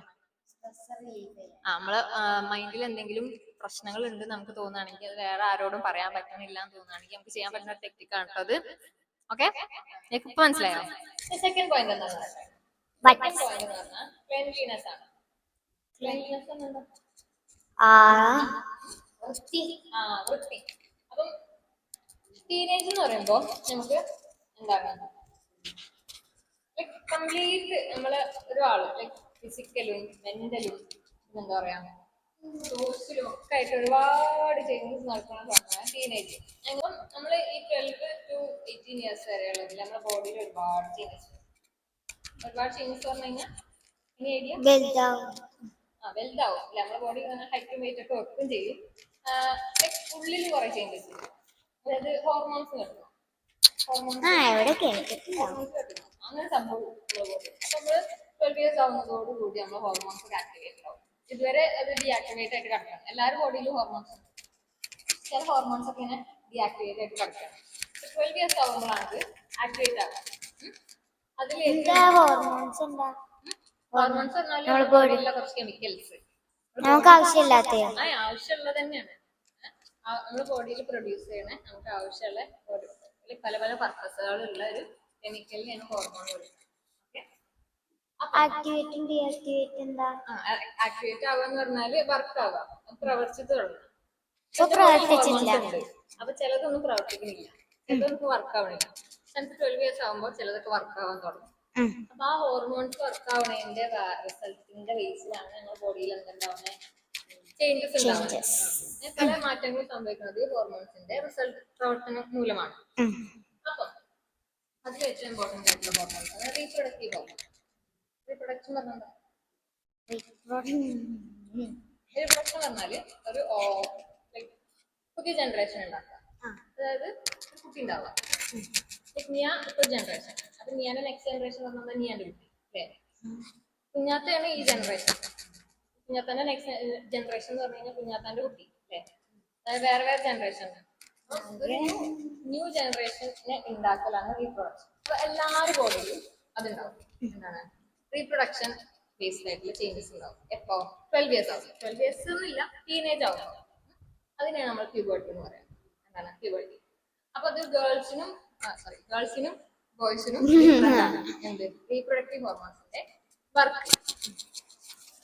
നമ്മളെ മൈൻഡിൽ എന്തെങ്കിലും പ്രശ്നങ്ങൾ ഉണ്ട് നമുക്ക് തോന്നുകയാണെങ്കിൽ, അത് വേറെ ആരോടും പറയാൻ പറ്റണില്ല എന്ന് തോന്നുകയാണെങ്കിൽ നമുക്ക് ചെയ്യാൻ പറ്റുന്ന ടെക്നിക്ക് ആണ് അത്. ഓക്കെ, നിങ്ങൾക്ക് ഇപ്പൊ മനസ്സിലായോ? സെക്കൻഡ് പോയിന്റ് എന്താണെന്ന് പറഞ്ഞാൽ ക്ലെൻലിനെസ് ആണ്. ക്ലെൻലിനെസ് എന്താ, വൃത്തി. അപ്പം ടീനേജ് എന്ന് പറയുമ്പോ നമുക്ക് എന്താണ്, ലൈക് കംപ്ലീറ്റ് നമ്മളെ ഒരാള് ലൈക് ഫിസിക്കലും മെന്റലും എന്താ പറയാ സോഷ്യലും ഒക്കെ ആയിട്ട് ഒരുപാട് ചേഞ്ചസ് നടക്കുന്ന സമയമാണ് ടീനേജ്. അപ്പം നമ്മൾ ഈ 12 to 18 ഇയേഴ്സ് വരെയുള്ളതിൽ നമ്മുടെ ബോഡിയിൽ ഒരുപാട് ചേഞ്ചസ് പറഞ്ഞു കഴിഞ്ഞാൽ ഇനി ഏരിയ വലുതാവും അല്ലെ. നമ്മുടെ ബോഡി ഹൈറ്റും വെയിറ്റ് ഒക്കെ വെക്കും ചെയ്യും. ഉള്ളിൽ കുറെ ചേഞ്ചസ്, അതായത് ഹോർമോൺസ് കിട്ടും. അങ്ങനെ സംഭവം. അപ്പൊ നമ്മള് 12 ഇയേഴ്സ് ആവുന്നതോടുകൂടി നമ്മൾ ഹോർമോൺസ് ഒക്കെ ആക്ടിവേറ്റ് ആവും. ഇതുവരെ അത് ഡീആക്ടിവേറ്റ് ആയിട്ട് കിടക്കണം. എല്ലാവരും ബോഡിയിലും ഹോർമോൺസ് ഉണ്ട്, ചില ഹോർമോൺസ് ഒക്കെ ഇങ്ങനെ ഡീആക്ടിവേറ്റ് ആയിട്ട് കിടക്കണം. 12 ഇയേഴ്സ് ആവുമ്പോഴാണ് ആക്ടിവേറ്റ് ആവുക. അതിൽ ഹോർമോൺസ് പറഞ്ഞാൽ ബോഡിയിലുള്ള കുറച്ച് കെമിക്കൽസ് നമുക്ക് ആവശ്യമുള്ളത് തന്നെയാണ്. നമ്മുടെ ബോഡിയിൽ പ്രൊഡ്യൂസ് ചെയ്യണ നമുക്ക് ആവശ്യമുള്ള പല പല പർപ്പസുകളുള്ള ഒരു കെമിക്കലിനെയാണ് ഹോർമോൺ കൊടുക്കുന്നത്. ആക്ടിവേറ്റ് ആവുക എന്ന് പറഞ്ഞാല് വർക്ക് ആവുക, പ്രവർത്തിച്ചു തുടങ്ങുക. അപ്പൊ ചിലതൊന്നും പ്രവർത്തിക്കുന്നില്ല, ചിലതൊന്നും വർക്ക് ആവണില്ല. നമുക്ക് 12 ഇയേഴ്സ് ആവുമ്പോൾ ചിലതൊക്കെ വർക്ക് ആവാൻ തുടങ്ങും. അപ്പൊ ആ ഹോർമോൺസ് വർക്ക് ആവണതിന്റെ റിസൾട്ടിന്റെ ബേസിലാണ് നമ്മുടെ ബോഡിയിൽ എന്തുണ്ടാവുന്നത്, ചേഞ്ചസ് ഉണ്ടാവുന്നത്. പല മാറ്റങ്ങളും സംഭവിക്കുന്നത് ഹോർമോൺസിന്റെ റിസൾട്ട് പ്രവർത്തനം മൂലമാണ്. അപ്പൊ അതിൽ ഏറ്റവും ഇമ്പോർട്ടന്റ് ആയിട്ടുള്ള ഹോർമോൺസ് ആണ് റീപ്രൊഡക്റ്റീവ് ഹോർമോൺ. റീപ്രൊഡക്ഷൻ പറഞ്ഞാൽ റീപ്രൊഡക്ഷൻ പറഞ്ഞാല് ഒരു പുതിയ ജനറേഷൻ ഉണ്ടാക്കുക. അതായത് കുട്ടി ഉണ്ടാവുക. നിയ ഇപ്പൊ ജനറേഷൻ, അപ്പൊ നിയാന്റെ നെക്സ്റ്റ് ജനറേഷൻ പറഞ്ഞാൽ നിയാന്റെ കുട്ടി അല്ലേ. കുഞ്ഞാത്തയാണ് ഈ ജനറേഷൻ. കുഞ്ഞാത്താന്റെ നെക്സ്റ്റ് ജനറേഷൻ എന്ന് പറഞ്ഞു കഴിഞ്ഞാൽ കുഞ്ഞാത്താന്റെ കുട്ടി അല്ലേ. അതായത് വേറെ വേറെ ജനറേഷൻ. ഒരു ന്യൂ ജനറേഷനെ ഉണ്ടാക്കലാണ് റീപ്രൊഡക്ഷൻ. അപ്പൊ എല്ലാവരുടെ ബോഡിയിലും അതുണ്ടാവും. എന്താണ്, റീപ്രൊഡക്ഷൻ ബേസ്ഡ് ആയിട്ടുള്ള ചേഞ്ചസ് ഉണ്ടാവും. എപ്പോ 12 ഇയേഴ്സ് ആവും. 12 ഇയേഴ്സ് എന്നില്ല, ടീനേജ് ആവും. അതിനെയാണ് നമ്മൾ പ്യൂബർട്ടി എന്ന് പറയാം. എന്താണ് പ്യൂബർട്ടി? അപ്പൊ അത് ഗേൾസിനും ബോയ്സിനും എന്ത് റീപ്രൊഡക്റ്റീവ് ഹോർമോൺസിന്റെ വർക്ക്.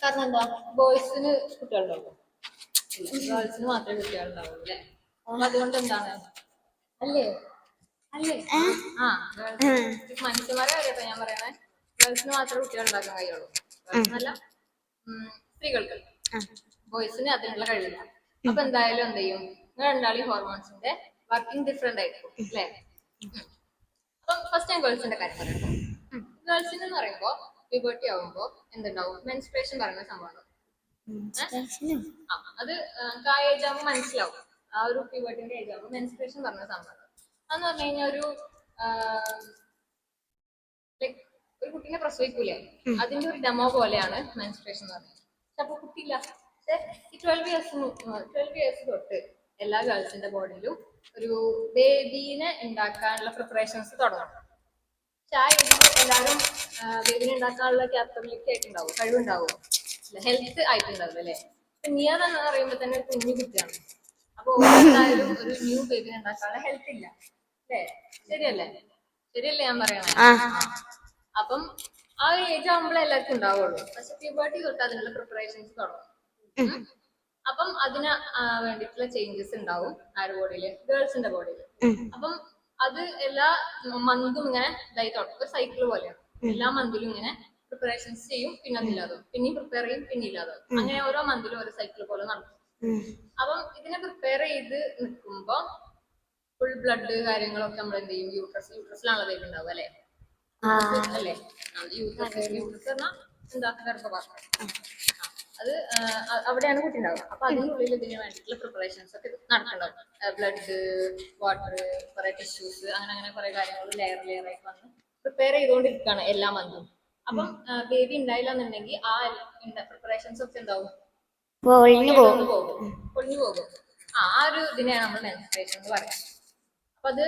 കാരണം എന്താ, ബോയ്സിന് കുട്ടികളുണ്ടാവും, ഗേൾസിന് മാത്രമേ കുട്ടികളുണ്ടാവുള്ളൂ അല്ലെ. അപ്പൊ അതുകൊണ്ട് എന്താണ്, അല്ലേ മനുഷ്യന്മാരെ കാര്യട്ടോ ഞാൻ പറയണേ, ഗേൾസിന് മാത്രമേ കുട്ടികൾ ഉണ്ടാക്കാൻ കഴിയുള്ളൂ. ഗേൾസിനല്ല, സ്ത്രീകൾക്ക്. ബോയ്സിന് അതിനുള്ള കഴിവില്ല. അപ്പൊ എന്തായാലും എന്ത് ചെയ്യും, നിങ്ങൾ രണ്ടാളി ഹോർമോൺസിന്റെ വർക്കിംഗ് ഡിഫറെന്റ് ആയിരിക്കും അല്ലെ. അപ്പം ഫസ്റ്റ് ഞാൻ ഗേൾസിന്റെ കാര്യം പറയാം. ഗേൾസിന് എന്ന് പറയുമ്പോ പ്യൂബർട്ടി ആവുമ്പോ എന്തുണ്ടാവും, മെൻസ്ട്രേഷൻ പറയുന്ന സംഭവം. അത് ഏജ് ആവുമ്പോൾ മനസ്സിലാവും. ആ ഒരു പ്യൂബർട്ടിന്റെ ഏജ് ആവുമ്പോൾ മെൻസ്ട്രേഷൻ പറഞ്ഞ സംഭവം. അതെന്ന് പറഞ്ഞു കഴിഞ്ഞാൽ ഒരു കുട്ടീനെ പ്രസവിക്കൂലേ, അതിന്റെ ഒരു ഡെമോ പോലെയാണ് മെൻസ്ട്രേഷൻ എന്ന് പറയുന്നത്. പക്ഷെ അപ്പൊ കുട്ടിയില്ല. പക്ഷെ ഈ 12 ഇയേഴ്സ് തൊട്ട് എല്ലാ ഗേൾസിന്റെ ബോഡിയിലും ഒരു ബേബീനെ ഉണ്ടാക്കാനുള്ള പ്രിപ്പറേഷൻസ് തുടങ്ങണം. പക്ഷെ ആ എല്ലാവരും ബേബീനെ ഉണ്ടാക്കാനുള്ള ക്യാപ്പബിലിറ്റി ആയിട്ടുണ്ടാവും, കഴിവുണ്ടാവും, ഹെൽത്ത് ആയിട്ടുണ്ടാവും അല്ലെ. നിയാന്ന് പറയുമ്പോ തന്നെ ഒരു കുഞ്ഞു കുട്ടിയാണ്. അപ്പൊ എന്തായാലും ഒരു ന്യൂ ബേബിനെ ഉണ്ടാക്കാനുള്ള ഹെൽത്ത് ഇല്ല അല്ലേ, ശരിയല്ലേ. ശരിയല്ലേ ഞാൻ പറയണേ? ആ അപ്പം ആ ഒരു ഏജ് ആകുമ്പോഴേ എല്ലാവർക്കും ഉണ്ടാവുള്ളൂ. പക്ഷെ പ്യൂബർട്ടി തൊട്ട് അതിനുള്ള പ്രിപ്പറേഷൻസ് തുടങ്ങും. ഉം. അപ്പം അതിന് വേണ്ടിയിട്ടുള്ള ചേഞ്ചസ് ഉണ്ടാവും ആരുടെ ബോഡിയില്, ഗേൾസിന്റെ ബോഡിയിൽ. അപ്പം അത് എല്ലാ മന്തും ഇങ്ങനെ ഇതായി തുടങ്ങും. ഒരു സൈക്കിൾ പോലെയാണ്. എല്ലാ മന്തിലും ഇങ്ങനെ പ്രിപ്പറേഷൻസ് ചെയ്യും, പിന്നെ അതില്ലാതാവും, പിന്നെയും പ്രിപ്പയർ ചെയ്യും, പിന്നെ ഇല്ലാതാവും. അങ്ങനെ ഓരോ മന്തിലും ഒരു സൈക്കിൾ പോലെ നടക്കും. അപ്പം ഇതിനെ പ്രിപ്പയർ ചെയ്ത് നിൽക്കുമ്പോ ഫുൾ ബ്ലഡ് കാര്യങ്ങളൊക്കെ നമ്മൾ എന്ത് ചെയ്യും, യൂട്രസിലാണല്ലോ ബേബി ഉണ്ടാവുക അല്ലെ? അല്ലേ? യൂട്രസ് പറഞ്ഞാൽ എന്താ, ഗർഭപാത്രം. അത് അവിടെയാണ് കുട്ടി ഉണ്ടാവുക. അപ്പൊ അതിനുള്ളിൽ ഇതിന് വേണ്ടിയിട്ടുള്ള പ്രിപ്പറേഷൻസ് ഒക്കെ നടക്കുന്നുണ്ടാവും. ബ്ലഡ്, വാട്ടർ, കുറെ ടിഷ്യൂസ്, അങ്ങനെ അങ്ങനെ കുറെ കാര്യങ്ങൾ ലെയർ ലെയർ ആയിട്ട് വന്ന് പ്രിപ്പയർ ചെയ്തുകൊണ്ടിരിക്കുകയാണ് എല്ലാ മന്തും. അപ്പം ബേബി ഉണ്ടായില്ല എന്നുണ്ടെങ്കിൽ ആ പ്രിപ്പറേഷൻസ് ഒക്കെ എന്താവും, പൊളിഞ്ഞു പോകും. ആ ഒരു ഇതിനെയാണ് നമ്മൾ മെൻസ്ട്രേഷൻ എന്ന് പറയാം. അപ്പൊ അത്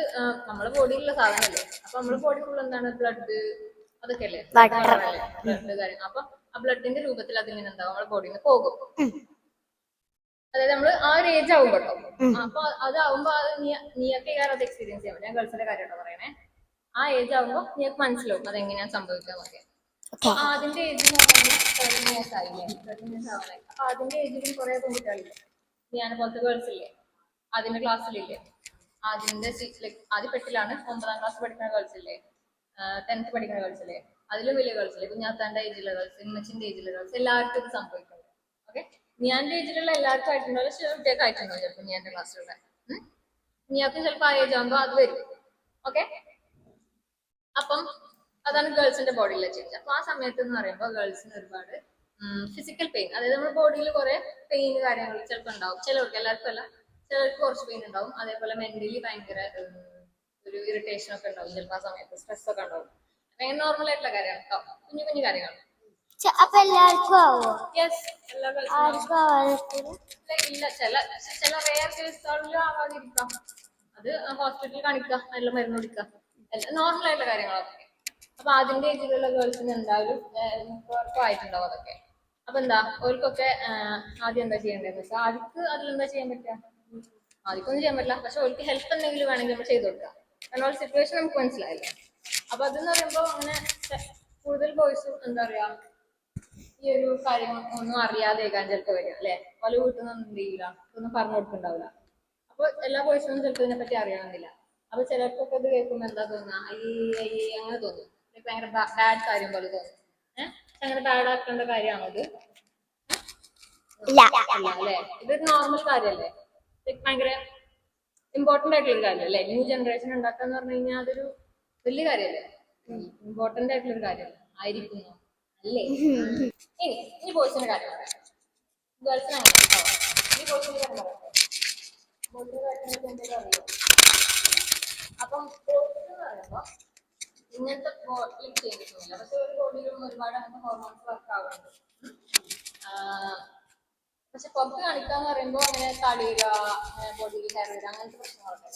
നമ്മുടെ ബോഡിയിലുള്ള സാധനമല്ലേ. അപ്പൊ നമ്മുടെ ബോഡി ഫുൾ എന്താണ്, ബ്ലഡ് അതൊക്കെ അല്ലേ, ബ്ലഡ് കാര്യങ്ങൾ. അപ്പൊ ആ ബ്ലഡിന്റെ രൂപത്തിൽ അതിങ്ങനെ എന്താവും, നമ്മുടെ ബോഡിയിൽ നിന്ന് പോകും. അതായത് നമ്മള് ആ ഒരു ഏജ് ആവും കേട്ടോ. അപ്പൊ അതാവുമ്പോ അത് നീയൊക്കെ അത് എക്സ്പീരിയൻസ് ചെയ്യാൻ പറ്റും. ഞാൻ ഗേൾസിന്റെ കാര്യമായിട്ടോ പറയണേ. ആ ഏജ് ആവുമ്പോ നീക്ക് മനസ്സിലാവും അതെങ്ങനെയാണ് സംഭവിക്കാന്നൊക്കെ. അതിന്റെ ഏജ് എന്ന് പറഞ്ഞാൽ 13 years ആയില്ലേ, 13 years ആവാനായി. അപ്പൊ അതിന്റെ ഏജിലും കുറെ പെൺകുട്ടികളില്ലേ, ഞാൻ പോലത്തെ ഗേൾസ് ഇല്ലേ, അതിന്റെ ക്ലാസ്സിലില്ലേ, അതിന്റെ ആദ്യ പെട്ടിലാണ് 9ാം ക്ലാസ് പഠിക്കുന്ന ഗേൾസ് ഇല്ലേ, 10th പഠിക്കുന്ന ഗേൾസ് ഇല്ലേ, അതിലും വലിയ ഗേൾസ് ഇല്ലേ, കുഞ്ഞാത്താന്റെ ഏജിലെ ഗേൾസ്, ഇമ്മച്ചിന്റെ ഏജിലെ ഗേൾസ്, എല്ലാവർക്കും ഇത് സംഭവിക്കുന്നുണ്ട്. ഓക്കെ, ഞാന്റെ ഏജിലുള്ള എല്ലാവർക്കും ആയിട്ടുണ്ടോ, ചില കുട്ടിയൊക്കെ ആയിട്ടുണ്ടോ ചിലപ്പോൾ ഞാൻ ക്ലാസ്സിലുള്ള. ഞാക്കും ചിലപ്പോൾ ആ ഏജ് ആകുമ്പോൾ അത് വരും. ഓക്കെ, അപ്പം അതാണ് ഗേൾസിന്റെ ബോഡിയിലെ ചേഞ്ച്. അപ്പൊ ആ സമയത്ത് എന്ന് പറയുമ്പോൾ ഗേൾസിന് ഒരുപാട് ഫിസിക്കൽ പെയിൻ, അതായത് നമ്മുടെ ബോഡിയിൽ കുറെ പെയിൻ കാര്യങ്ങൾ ചിലപ്പോൾ ഉണ്ടാവും. ചിലർക്ക്, എല്ലാവർക്കും അല്ല, ചിലർക്ക് കുറച്ച് പെയിൻ ഉണ്ടാവും. അതേപോലെ മെന്റലി ഭയങ്കര ഒരു ഇറിറ്റേഷൻ ഒക്കെ ഉണ്ടാവും ചിലപ്പോൾ ആ സമയത്ത്, സ്ട്രെസ് ഒക്കെ ഉണ്ടാവും. ഭയങ്കര നോർമൽ ആയിട്ടുള്ള കാര്യമാണ് കേട്ടോ, കുഞ്ഞു കുഞ്ഞു കാര്യങ്ങൾ. അപ്പൊ എല്ലാവർക്കും ആവോ? യെസ്, എല്ലാ ഇല്ല, ചില റെയർ കേസുകളിലും ആവാതിരിക്കാം. അത് ഹോസ്പിറ്റലിൽ കാണിക്കുക, നല്ല മരുന്ന് കൊടുക്കുക, നോർമൽ ആയിട്ടുള്ള കാര്യങ്ങളൊക്കെ. അപ്പൊ അതിന്റെ ഏജിലുള്ള ഗേൾസിന് എന്തായാലും ആയിട്ടുണ്ടാവും അതൊക്കെ. അപ്പൊ എന്താ, ഓർക്കൊക്കെ ആദ്യം എന്താ ചെയ്യേണ്ടതെന്ന് വെച്ചാൽ, ആദ്യക്ക് അതിലെന്താ ചെയ്യാൻ പറ്റുക, ആദ്യമൊന്നും ചെയ്യാൻ പറ്റില്ല. പക്ഷെ ഓർക്ക് ഹെൽപ്പ് എന്തെങ്കിലും വേണമെങ്കിൽ നമ്മൾ ചെയ്ത് കൊടുക്കാം. കാരണം സിറ്റുവേഷൻ നമുക്ക് മനസ്സിലായില്ല. അപ്പൊ അതെന്ന് പറയുമ്പോൾ അങ്ങനെ കൂടുതൽ ബോയ്സും എന്താ പറയാ, ഈ ഒരു കാര്യം ഒന്നും അറിയാതെക്കാൻ ചിലപ്പോൾ വരിക അല്ലെ, പല വീട്ടിൽ നിന്നും എന്ത് ചെയ്യില്ല, ഇതൊന്നും പറഞ്ഞു കൊടുക്കുന്നുണ്ടാവില്ല. അപ്പൊ എല്ലാ ബോയ്സിനും ചിലപ്പോൾ ഇതിനെ പറ്റി അറിയണമെന്നില്ല. അപ്പൊ ചിലർക്കൊക്കെ ഇത് കേൾക്കുമ്പോൾ എന്താ തോന്നുക, അയ്യേ അങ്ങനെ തോന്നും, ഭയങ്കര ബാഡ് കാര്യം പോലെ തോന്നും. അങ്ങനെ ബാഡ് ആക്കേണ്ട കാര്യമാണോ ഇത്? അല്ല അല്ലെ, ഇതൊരു നോർമൽ കാര്യമല്ലേ, ഭയങ്കര ഇമ്പോർട്ടന്റ് ആയിട്ടുള്ള ഒരു കാര്യം അല്ലേ. ന്യൂ ജനറേഷൻ ഉണ്ടാക്കാന്ന് പറഞ്ഞു കഴിഞ്ഞാൽ അതൊരു വലിയ കാര്യമല്ലേ, ഇമ്പോർട്ടന്റ് ആയിട്ടുള്ള ഒരു കാര്യമല്ലേ, ആയിരിക്കുന്നു അല്ലേ. ഇനി ബോയ്സിന്റെ കാര്യം പറയാം, ഗേൾസിന് അങ്ങനെ ഈ ബോയ്സിന്റെ കാര്യം പറയാം. ബോയ്സിന്റെ കാര്യങ്ങൾക്ക് എന്തെങ്കിലും അറിയോ? അപ്പം ബോയ്സ് എന്ന് പറയുമ്പോൾ ഇങ്ങനത്തെ ബോഡിയിൽ ചേഞ്ചസ് ഒന്നുമില്ല, പക്ഷെ ഒരു ബോഡിയിലും ഒരുപാട് അങ്ങനത്തെ ഹോർമോൺസ് വർക്ക് ആവുന്നുണ്ട്. പക്ഷെ പുറത്ത് കാണിക്കാന്ന് പറയുമ്പോൾ അങ്ങനെ തടിയുക, ബോഡിയിൽ ഹെയർ വരിക, അങ്ങനത്തെ പ്രശ്നങ്ങളൊക്കെ,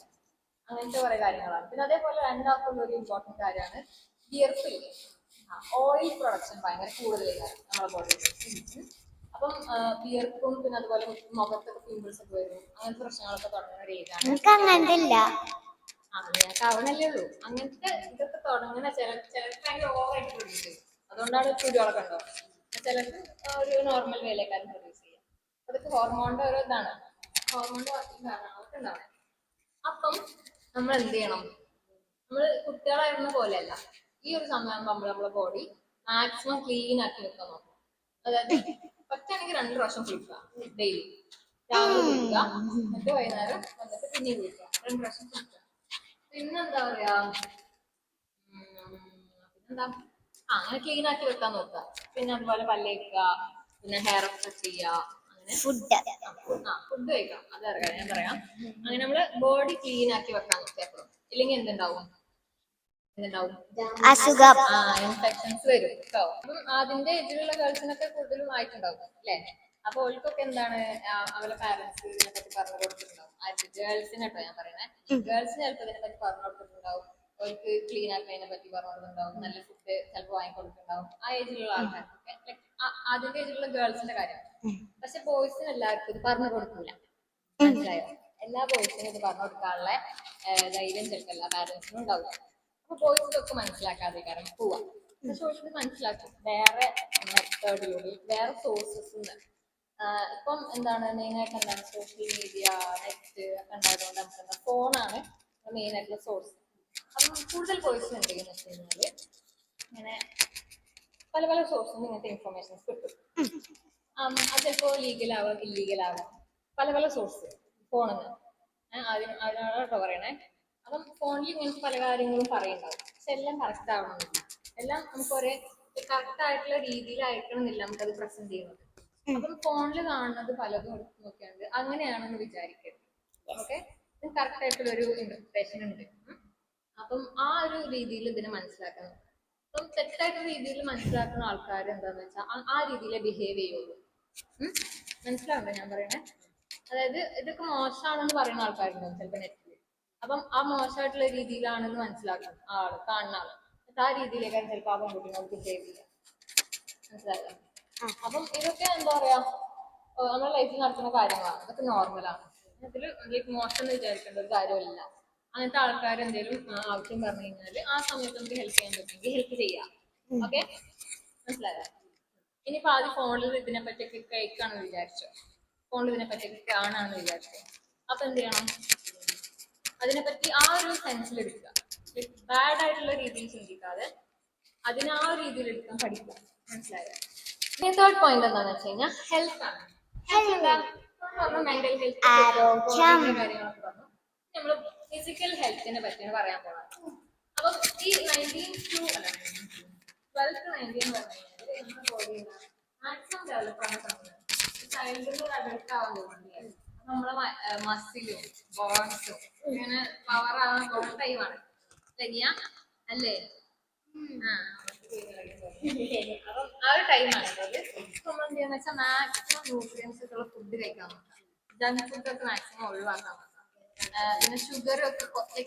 അങ്ങനത്തെ കുറെ കാര്യങ്ങളാണ്. പിന്നെ അതേപോലെ രണ്ടാമത്തെ ഒരു ഇമ്പോർട്ടന്റ് കാര്യമാണ് വിയർപ്പില്ലേ, ഓയിൽ പ്രൊഡക്ഷൻ ഭയങ്കര കൂടുതലാണ് നമ്മുടെ ബോഡിയിൽ. അപ്പം വിയർപ്പും പിന്നെ അതുപോലെ മുഖത്തൊക്കെ പിമ്പിൾസ് ഒക്കെ വരും, അങ്ങനത്തെ പ്രശ്നങ്ങളൊക്കെ തുടങ്ങുന്ന ഒരു ഏജാണ്. ഞങ്ങൾക്ക് ആവണല്ലേ ഉള്ളൂ. അങ്ങനത്തെ ഇതൊക്കെ തുടങ്ങുന്ന ചിലർക്ക് ഭയങ്കര ഓവറായിട്ട് പ്രൊഡ്യൂസ് ചെയ്യും, അതുകൊണ്ടാണ് ചുരുളൊക്കെ ഉണ്ടാവും. ചിലർക്ക് ഒരു നോർമൽ വേലക്കാരൻ പ്രൊഡ്യൂസ് ചെയ്യും. അതൊക്കെ ഹോർമോണിന്റെ ഓരോ ഇതാണ്, ഹോർമോണിന്റെ വർക്കിംഗ് കാരണം അതൊക്കെ ഉണ്ടാവും. അപ്പം നമ്മൾ എന്ത് ചെയ്യണം, നമ്മൾ കുട്ടികളായിരുന്ന പോലെയല്ല, ഈ ഒരു സമയമാകുമ്പോൾ നമ്മളെ ബോഡി മാക്സിമം ക്ലീൻ ആക്കി വെക്കാൻ നോക്കും. അതായത് പറ്റാണെങ്കിൽ 2 പ്രാവശ്യം കുളിക്കുക ഡെയിലി, രാവിലെ കുളിക്കുക, എന്നിട്ട് വൈകുന്നേരം വന്നിട്ട് പിന്നെയും കുളിക്കുക, 2 പ്രാവശ്യം കുളിക്കുക. പിന്നെന്താ പറയാ, പിന്നെന്താ, അങ്ങനെ ക്ലീൻ ആക്കി വെക്കാൻ നോക്കുക. പിന്നെ അതുപോലെ പല്ലേക്കുക, പിന്നെ ഹെയർ ഒക്കെ കട്ട് ചെയ്യുക, അങ്ങനെ ഫുഡ് കഴിക്കാം. അതറിയാം, ഞാൻ പറയാം. അങ്ങനെ നമ്മള് ബോഡി ക്ലീൻ ആക്കി വെക്കാൻ നോക്കുക എപ്പോഴും. ഇല്ലെങ്കിൽ എന്തുണ്ടാവും, അസുഖം, ഇൻഫെക്ഷൻസ് വരും കേട്ടോ. അപ്പം അതിന്റെ ഇതിലുള്ള ഗേൾസിനൊക്കെ കൂടുതലും ആയിട്ടുണ്ടാവും അല്ലെ. അപ്പൊ ഓൾക്കൊക്കെ എന്താണ്, അവരുടെ പാരന്റ്സ് ഇതിനെ പറ്റി പറഞ്ഞു കൊടുത്തിട്ടുണ്ടാവും. ഗേൾസിനെ കേട്ടോ ഞാൻ പറയുന്നത്, ഗേൾസിന് ചിലപ്പോൾ ഇതിനെ പറ്റി പറഞ്ഞു കൊടുത്തിട്ടുണ്ടാവും, അവർക്ക് ക്ലീൻ ആക്കുന്നതിനെ പറ്റി പറഞ്ഞു കൊടുത്തിട്ടുണ്ടാവും, നല്ല ഫുഡ് ചിലപ്പോൾ വാങ്ങിക്കൊടുത്തിട്ടുണ്ടാവും ആ ഏജിലുള്ള ആൾക്കാർക്ക്, അതിന്റെ ഏജിലുള്ള ഗേൾസിന്റെ കാര്യം. പക്ഷെ ബോയ്സിന് എല്ലാവർക്കും ഇത് പറഞ്ഞു കൊടുക്കൂല, മനസ്സിലായോ? എല്ലാ ബോയ്സിനും ഇത് പറഞ്ഞു കൊടുക്കാനുള്ള ധൈര്യം ചിലപ്പോൾ എല്ലാ പാരന്റ്സിനും ഉണ്ടാവില്ല. അപ്പൊ ബോയ്സ് ഇതൊക്കെ മനസ്സിലാക്കാതെ കാരണം പോവാം. പക്ഷെ ഇത് മനസ്സിലാക്കും വേറെ മെത്തേഡിലൂടെ വേറെ സോഴ്സസ്. ഇപ്പം എന്താണ് മെയിനായിട്ട് എന്താണ് സോഷ്യൽ മീഡിയ നെറ്റ് ഒക്കെ ഉണ്ടായതുകൊണ്ട് നമുക്ക് എന്താ ഫോണാണ് മെയിൻ ആയിട്ടുള്ള സോഴ്സ്. അപ്പം കൂടുതൽ ബോയ്സ് എന്ത് ചെയ്യുന്ന വെച്ച് കഴിഞ്ഞാല് ഇങ്ങനെ പല പല സോഴ്സിൽ നിന്ന് ഇങ്ങനത്തെ ഇൻഫർമേഷൻസ് കിട്ടും. അത് ചിലപ്പോൾ ലീഗലാവാം ഇല്ലീഗലാവാം പല പല സോഴ്സ് ഫോണിൽ നിന്ന്. അതിനോട്ടോ പറയണേ. അപ്പം ഫോണിൽ ഇങ്ങനത്തെ പല കാര്യങ്ങളും പറയുന്നുണ്ടാവും. പക്ഷെ എല്ലാം കറക്റ്റ് ആവണമെന്നില്ല. എല്ലാം നമുക്ക് ഒരേ കറക്റ്റ് ആയിട്ടുള്ള രീതിയിലായിരിക്കണമെന്നില്ല നമുക്കത് പ്രസന്റ് ചെയ്യുന്നത്. അപ്പം ഫോണിൽ കാണുന്നത് പലതും എടുത്ത് നോക്കിയാണ്ട് അങ്ങനെയാണെന്ന് വിചാരിക്കരുത്. ഓക്കെ, കറക്റ്റ് ആയിട്ടുള്ള ഒരു ഇന്റർപ്രിട്ടേഷൻ ഉണ്ട്. അപ്പം ആ ഒരു രീതിയിൽ ഇതിനെ മനസ്സിലാക്കണം. അപ്പം തെറ്റായിട്ടുള്ള രീതിയിൽ മനസ്സിലാക്കുന്ന ആൾക്കാർ എന്താന്ന് വെച്ചാൽ ആ രീതിയിലെ ബിഹേവ് ചെയ്യുള്ളൂ. മനസ്സിലാവുണ്ടോ ഞാൻ പറയണേ? അതായത് ഇതൊക്കെ മോശമാണെന്ന് പറയുന്ന ആൾക്കാരുണ്ടാവും ചിലപ്പോൾ നെറ്റിൽ. അപ്പം ആ മോശമായിട്ടുള്ള രീതിയിലാണെന്ന് മനസ്സിലാക്കണം കാണുന്ന ആള്. ആ രീതിയിലേക്കാണ് ചിലപ്പോൾ ആ പെൺകുട്ടികളോട് ബിഹേവ് ചെയ്യുക. മനസ്സിലായോ? അപ്പം ഇതൊക്കെ എന്താ പറയാ നമ്മുടെ ലൈഫിൽ നടക്കുന്ന കാര്യങ്ങളാണ്. ഇതൊക്കെ നോർമലാണ്. ഇതിൽ ലൈക്ക് മോശം എന്ന് വിചാരിക്കേണ്ട ഒരു കാര്യമില്ല. അങ്ങനത്തെ ആൾക്കാർ എന്തെങ്കിലും ആവശ്യം പറഞ്ഞു കഴിഞ്ഞാൽ ആ സമയത്ത് നമുക്ക് ഹെൽപ്പ് ചെയ്യാൻ പറ്റുമെങ്കിൽ ഹെൽപ്പ് ചെയ്യാം. ഓക്കെ, മനസ്സിലായോ? ഇനിയിപ്പോൾ ആദ്യം ഫോണിൽ ഇതിനെ പറ്റിയൊക്കെ കേൾക്കാണെന്ന് വിചാരിച്ചോ, ഫോണിൽ ഇതിനെ പറ്റിയൊക്കെ കാണാണെന്ന് വിചാരിച്ചോ, അപ്പൊ എന്ത് ചെയ്യണം? അതിനെപ്പറ്റി ആ ഒരു സെൻസിൽ എടുക്കുക. ബാഡ് ആയിട്ടുള്ള രീതിയിൽ ചിന്തിക്കാതെ അതിനെ ആ ഒരു രീതിയിൽ എടുക്കാൻ പഠിക്കുക. മനസ്സിലായോ? ഇനി തേർഡ് പോയിന്റ് എന്താണെന്ന് വെച്ച് കഴിഞ്ഞാൽ ഹെൽത്ത് ആണ്. മെന്റൽ ഹെൽത്ത് കാര്യങ്ങളൊക്കെ പറഞ്ഞു. നമ്മൾ ഫിസിക്കൽ ഹെൽത്തിനെ പറ്റിയാണ് പറയാൻ പോകുന്നത്. അപ്പം ഈ 12 to 19 എന്ന് പറഞ്ഞു കഴിഞ്ഞാൽ നമ്മുടെ ബോഡിയിൽ മാക്സിമം ഡെവലപ്പ് ആണ് സമയം. ചൈൽഡ്ഹുഡ് അഡൽട്ട് ആവാൻ പോകുന്നത് നമ്മളെ മസിലും ബോൺസും ഇങ്ങനെ പവർ ആവാൻ ടൈമാണ് അല്ലേ? അപ്പം ആ ഒരു ടൈമാണ്. അതായത് നമ്മൾ എന്ത് ചെയ്യാന്ന് വെച്ചാൽ മാക്സിമം ന്യൂട്രിയൻസ് ഉള്ള ഫുഡ് കഴിക്കാൻ നോക്കാം. ജങ്ക് ഫുഡ് ഒക്കെ മാക്സിമം ഒഴിവാക്കാൻ നോക്കാം. പിന്നെ ഷുഗർ ഒക്കെ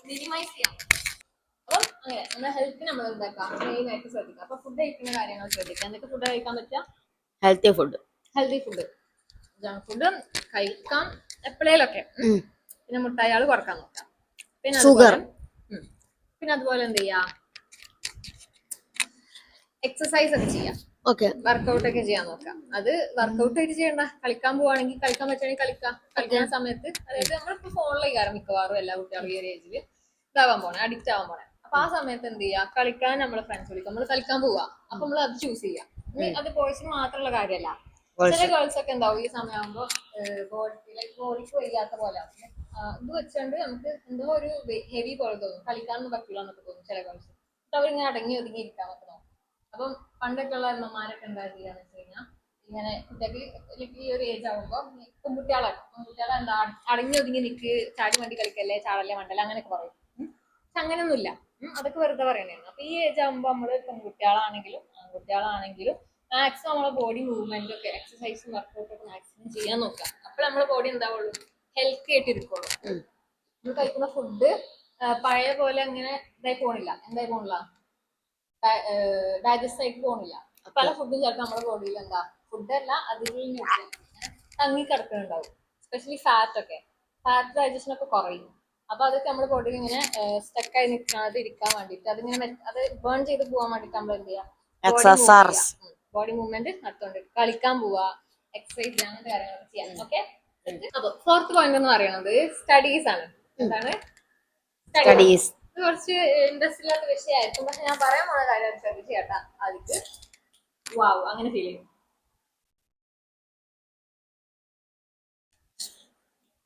മിനിമൈസ് ചെയ്യാൻ നോക്കാം. അപ്പം അങ്ങനെ നമ്മുടെ ഹെൽത്ത് നമ്മൾ എന്താക്കാം മെയിൻ ആയിട്ട് ശ്രദ്ധിക്കാം. അപ്പൊ ഫുഡ് കഴിക്കുന്ന കാര്യങ്ങൾ ശ്രദ്ധിക്കാം. എന്തൊക്കെ ഫുഡ് കഴിക്കാൻ പറ്റുക? ഹെൽത്തി ഫുഡ്, ജങ്ക് ഫുഡ് കഴിക്കാം എപ്പോഴേലൊക്കെ. പിന്നെ മുട്ടായാൾ കുറക്കാൻ നോക്കാം. പിന്നെ അതുപോലെ എന്ത് ചെയ്യാ, എക്സസൈസ് ഒക്കെ ചെയ്യാം. വർക്കൗട്ട് ഒക്കെ ചെയ്യാൻ നോക്കാം. അത് വർക്കൗട്ട് ആയിട്ട് ചെയ്യണ്ട, കളിക്കാൻ പോവാണെങ്കിൽ കളിക്കാൻ പറ്റുകയാണെങ്കിൽ കളിക്കുന്ന സമയത്ത്. അതായത് നമ്മളിപ്പോ ഫോണിലേക്ക് കയറാം മിക്കവാറും എല്ലാ കുട്ടികളും ഈ ഒരു ഏജിൽ ഇതാവാൻ പോണേ, അഡിക്റ്റ് ആവാൻ പോണേ. അപ്പൊ ആ സമയത്ത് എന്ത് ചെയ്യാ, കളിക്കാൻ നമ്മളെ ഫ്രണ്ട്സ് വിളിക്കും, നമ്മൾ കളിക്കാൻ പോവാ. അപ്പൊ നമ്മൾ അത് ചൂസ് ചെയ്യാം. അത് ബോയ്സിന് മാത്രമുള്ള കാര്യമല്ല. ചില ഗേൾസ് ഒക്കെ ഉണ്ടാവും ഈ സമയമാകുമ്പോ ബോഡിക്ക് വയ്യാത്ത പോലെ ഇത് വെച്ചുകൊണ്ട് നമുക്ക് എന്തോ ഒരു ഹെവി പോലെ തോന്നും, കളിക്കാനൊന്നും പറ്റില്ല എന്നൊക്കെ തോന്നും ചില ഗേൾസ്. അവരിങ്ങനെ അടങ്ങി ഒതുങ്ങി ഇരിക്കാൻ പറ്റുന്നു. അപ്പം പണ്ടൊക്കെ ഉള്ള അമ്മമാരൊക്കെ എന്താ ചെയ്യാന്ന് വെച്ച് കഴിഞ്ഞാൽ ഇങ്ങനെ കുട്ടികൾക്ക് ഈ ഒരു ഏജ് ആകുമ്പോൾ പെൺകുട്ടികളെ എന്താ അടങ്ങി ഒതുങ്ങി നിൽക്ക്, ചാടി വണ്ടി കളിക്കല്ലേ, ചാടല്ലേ മണ്ടല്ലേ അങ്ങനെയൊക്കെ പറയും. പക്ഷെ അങ്ങനെയൊന്നുമില്ല. അതൊക്കെ വെറുതെ പറയണതാണ്. അപ്പൊ ഈ ഏജ് ആകുമ്പോൾ നമ്മള് പെൺകുട്ടികളാണെങ്കിലും ആൺകുട്ടികളാണെങ്കിലും മാക്സിമം നമ്മളെ ബോഡി മൂവ്മെന്റ് ഒക്കെ എക്സസൈസും വർക്കൗട്ടും ഒക്കെ മാക്സിമം ചെയ്യാൻ നോക്കാം. അപ്പോൾ നമ്മളെ ബോഡി എന്താവുള്ളൂ, ഹെൽത്തി ആയിട്ട് ഇരിക്കുള്ളൂ. നമ്മൾ കഴിക്കുന്ന ഫുഡ് പഴയ പോലെ അങ്ങനെ എന്തായി പോണില്ല ഡൈജസ്റ്റ് ആയിട്ട് പോണില്ല. പല ഫുഡും ചിലപ്പോൾ നമ്മുടെ ബോഡിയിൽ എന്താ ഫുഡല്ല അതിൽ തങ്ങി കിടക്കുന്നുണ്ടാവും. എസ്പെഷ്യലി ഫാറ്റ് ഡൈജഷൻ ഒക്കെ കുറയും. അപ്പൊ അതൊക്കെ നമ്മുടെ ബോഡിയിൽ ഇങ്ങനെ സ്റ്റക്കായി നിൽക്കാതെ ഇരിക്കാൻ വേണ്ടിയിട്ട് അതിങ്ങനെ അത് ബേൺ ചെയ്ത് പോകാൻ വേണ്ടിയിട്ട് നമ്മൾ എന്ത് ചെയ്യാം, ബോഡി മൂവ്മെന്റ് നടത്തുന്നുണ്ട്. കളിക്കാൻ പോവാ, എക്സസൈസ് ചെയ്യാൻ, അങ്ങനത്തെ കാര്യങ്ങളൊക്കെ ചെയ്യാം. ഓക്കെ, അപ്പൊ ഫോർത്ത് പോയിന്റ് എന്ന് പറയുന്നത് സ്റ്റഡീസ് ആണ്. എന്താണ് സ്റ്റഡീസ്? കുറച്ച് ഇൻട്രസ്റ്റ് ഇല്ലാത്ത വിഷയമായിരിക്കും, പക്ഷെ ഞാൻ പറയാൻ പോണ കാര്യം ശ്രദ്ധിച്ച് കേട്ടാ അതിക്ക് വാവ് അങ്ങനെ ഫീൽ ചെയ്യും.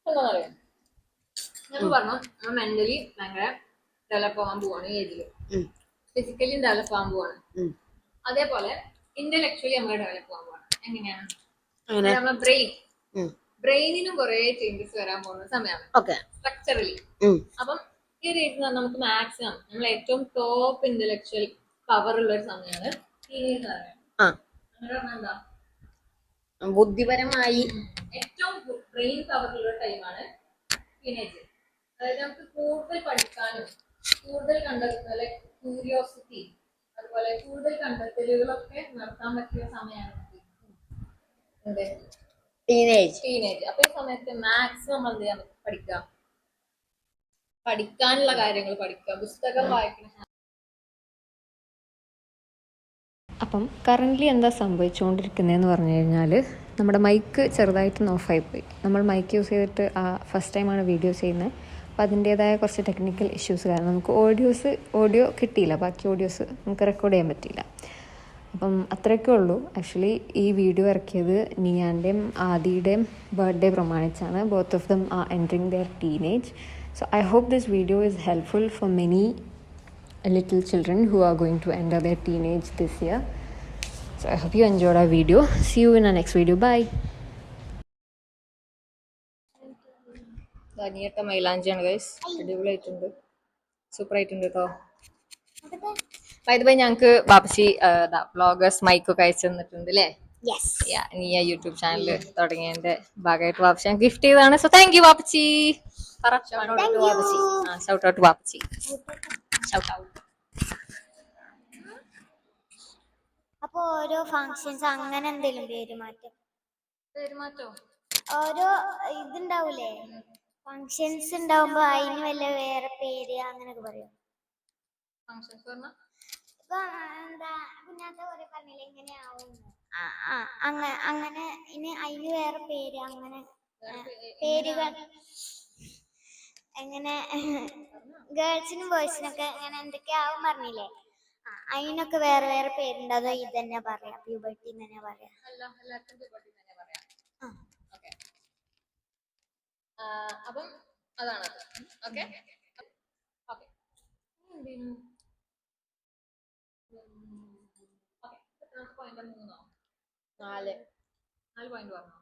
എന്താ പറയാ, ഞാൻ പറഞ്ഞു നമ്മൾ മെന്റലി ഭയങ്കര ഡെവലപ്പ് ആവാൻ പോവാണ് ഈ ഏജില്, ഫിസിക്കലി ഡെവലപ്പ് ആവാൻ പോവാണ്. അതേപോലെ ഇന്റലക്ച്വലി നമ്മൾ ഡെവലപ്പ് ആവാൻ പോവാണ്. എങ്ങനെയാണ്? നമ്മളെ ബ്രെയിനിനും കുറെ ചേഞ്ചസ് വരാൻ പോകുന്ന സമയമാണ് സ്ട്രക്ചറലി. അപ്പം ഈ ഒരു ഏജ് നമുക്ക് മാക്സിമം നമ്മൾ ഏറ്റവും ടോപ്പ് ഇന്റലക്ച്വൽ പവർ ഉള്ള ഒരു സമയമാണ് ടീനേജ് എന്താ ബുദ്ധിപരമായി ഏറ്റവും ബ്രെയിൻ പവർ ഉള്ള ടൈമാണ് ടീനേജ്. അതായത് നമുക്ക് കൂടുതൽ പഠിക്കാനും കൂടുതൽ കണ്ടെത്തുന്ന ക്യൂരിയോസിറ്റി അതുപോലെ കൂടുതൽ കണ്ടെത്തലുകളൊക്കെ നടത്താൻ പറ്റിയ സമയമാണ് ടീനേജ്. അപ്പൊ ഈ സമയത്ത് മാക്സിമം നമ്മൾ എന്ത് ചെയ്യാൻ പഠിക്കുക, പഠിക്കാനുള്ള കാര്യങ്ങൾ പഠിക്കുക, പുസ്തകം വായിക്കണം. അപ്പം കറൻ്റ്ലി എന്താ സംഭവിച്ചുകൊണ്ടിരിക്കുന്നതെന്ന് പറഞ്ഞു കഴിഞ്ഞാൽ നമ്മുടെ മൈക്ക് ചെറുതായിട്ടൊന്ന് ഓഫായിപ്പോയി. നമ്മൾ മൈക്ക് യൂസ് ചെയ്തിട്ട് ഫസ്റ്റ് ടൈമാണ് വീഡിയോ ചെയ്യുന്നത്. അപ്പോൾ അതിൻ്റേതായ കുറച്ച് ടെക്നിക്കൽ ഇഷ്യൂസ് കാരണം നമുക്ക് ഓഡിയോ കിട്ടിയില്ല. ബാക്കി ഓഡിയോസ് നമുക്ക് റെക്കോർഡ് ചെയ്യാൻ പറ്റിയില്ല. അപ്പം അത്രയൊക്കെ ഉള്ളൂ. ആക്ച്വലി ഈ വീഡിയോ ഇറക്കിയത് നിയാൻ്റെയും ആദിയുടെയും ബർത്ത്ഡേ പ്രമാണിച്ചാണ്. Both of them are entering their teenage. So I hope this video is helpful for many little children who are going to enter their teenage this year. So I hope you enjoyed our video. See you in our next video. Bye. ധനിയട്ട മൈലാഞ്ചിയാണ് guys. അടിപൊളിയായിട്ടുണ്ട്, super ആയിട്ടുണ്ട് കേട്ടോ. By ഞങ്ങൾക്ക് വാപ്പച്ചി vloggers മൈക്കൊക്കെ അയച്ചു തന്നിട്ടുണ്ട് അല്ലേ? നീ ആ യൂട്യൂബ് ചാനൽ തുടങ്ങിയതിന്റെ ഭാഗമായിട്ട് വാപ്പച്ചി ഞാൻ ഗിഫ്റ്റ് ചെയ്തതാണ്. സോ താങ്ക് യു വാപ്പച്ചി. ഷൗട്ട് ഔട്ട് വാപ്പച്ചി. അപ്പൊ ഓരോ ഫങ്ഷൻസ് അങ്ങനെ എന്തെങ്കിലും പേരുമാറ്റോ ഓരോ ഇതുണ്ടാവൂലേ, ഫങ്ഷൻസ് ഉണ്ടാവുമ്പോ അതിന് വല്ല വേറെ പേര് അങ്ങനെയൊക്കെ പറയും. ഇപ്പൊ എന്താ കുഞ്ഞാത്ത കുറെ പറഞ്ഞില്ലേ ഇങ്ങനെയാവും, അങ്ങനെ ഇനി അതിന് വേറെ പേര്, അങ്ങനെ പേരുകൾ എങ്ങനെ ഗേൾസിനും ബോയ്സിനൊക്കെ അങ്ങനെ എന്തൊക്കെയാവും പറഞ്ഞില്ലേ, അതിനൊക്കെ വേറെ വേറെ പേരുണ്ട്. അതോ ഇത് തന്നെ പറയാം, പ്യൂബർട്ടി തന്നെ പറയാം? അപ്പം അതാണ്. ഓക്കെ 4 പോയിന്റ് പറഞ്ഞു.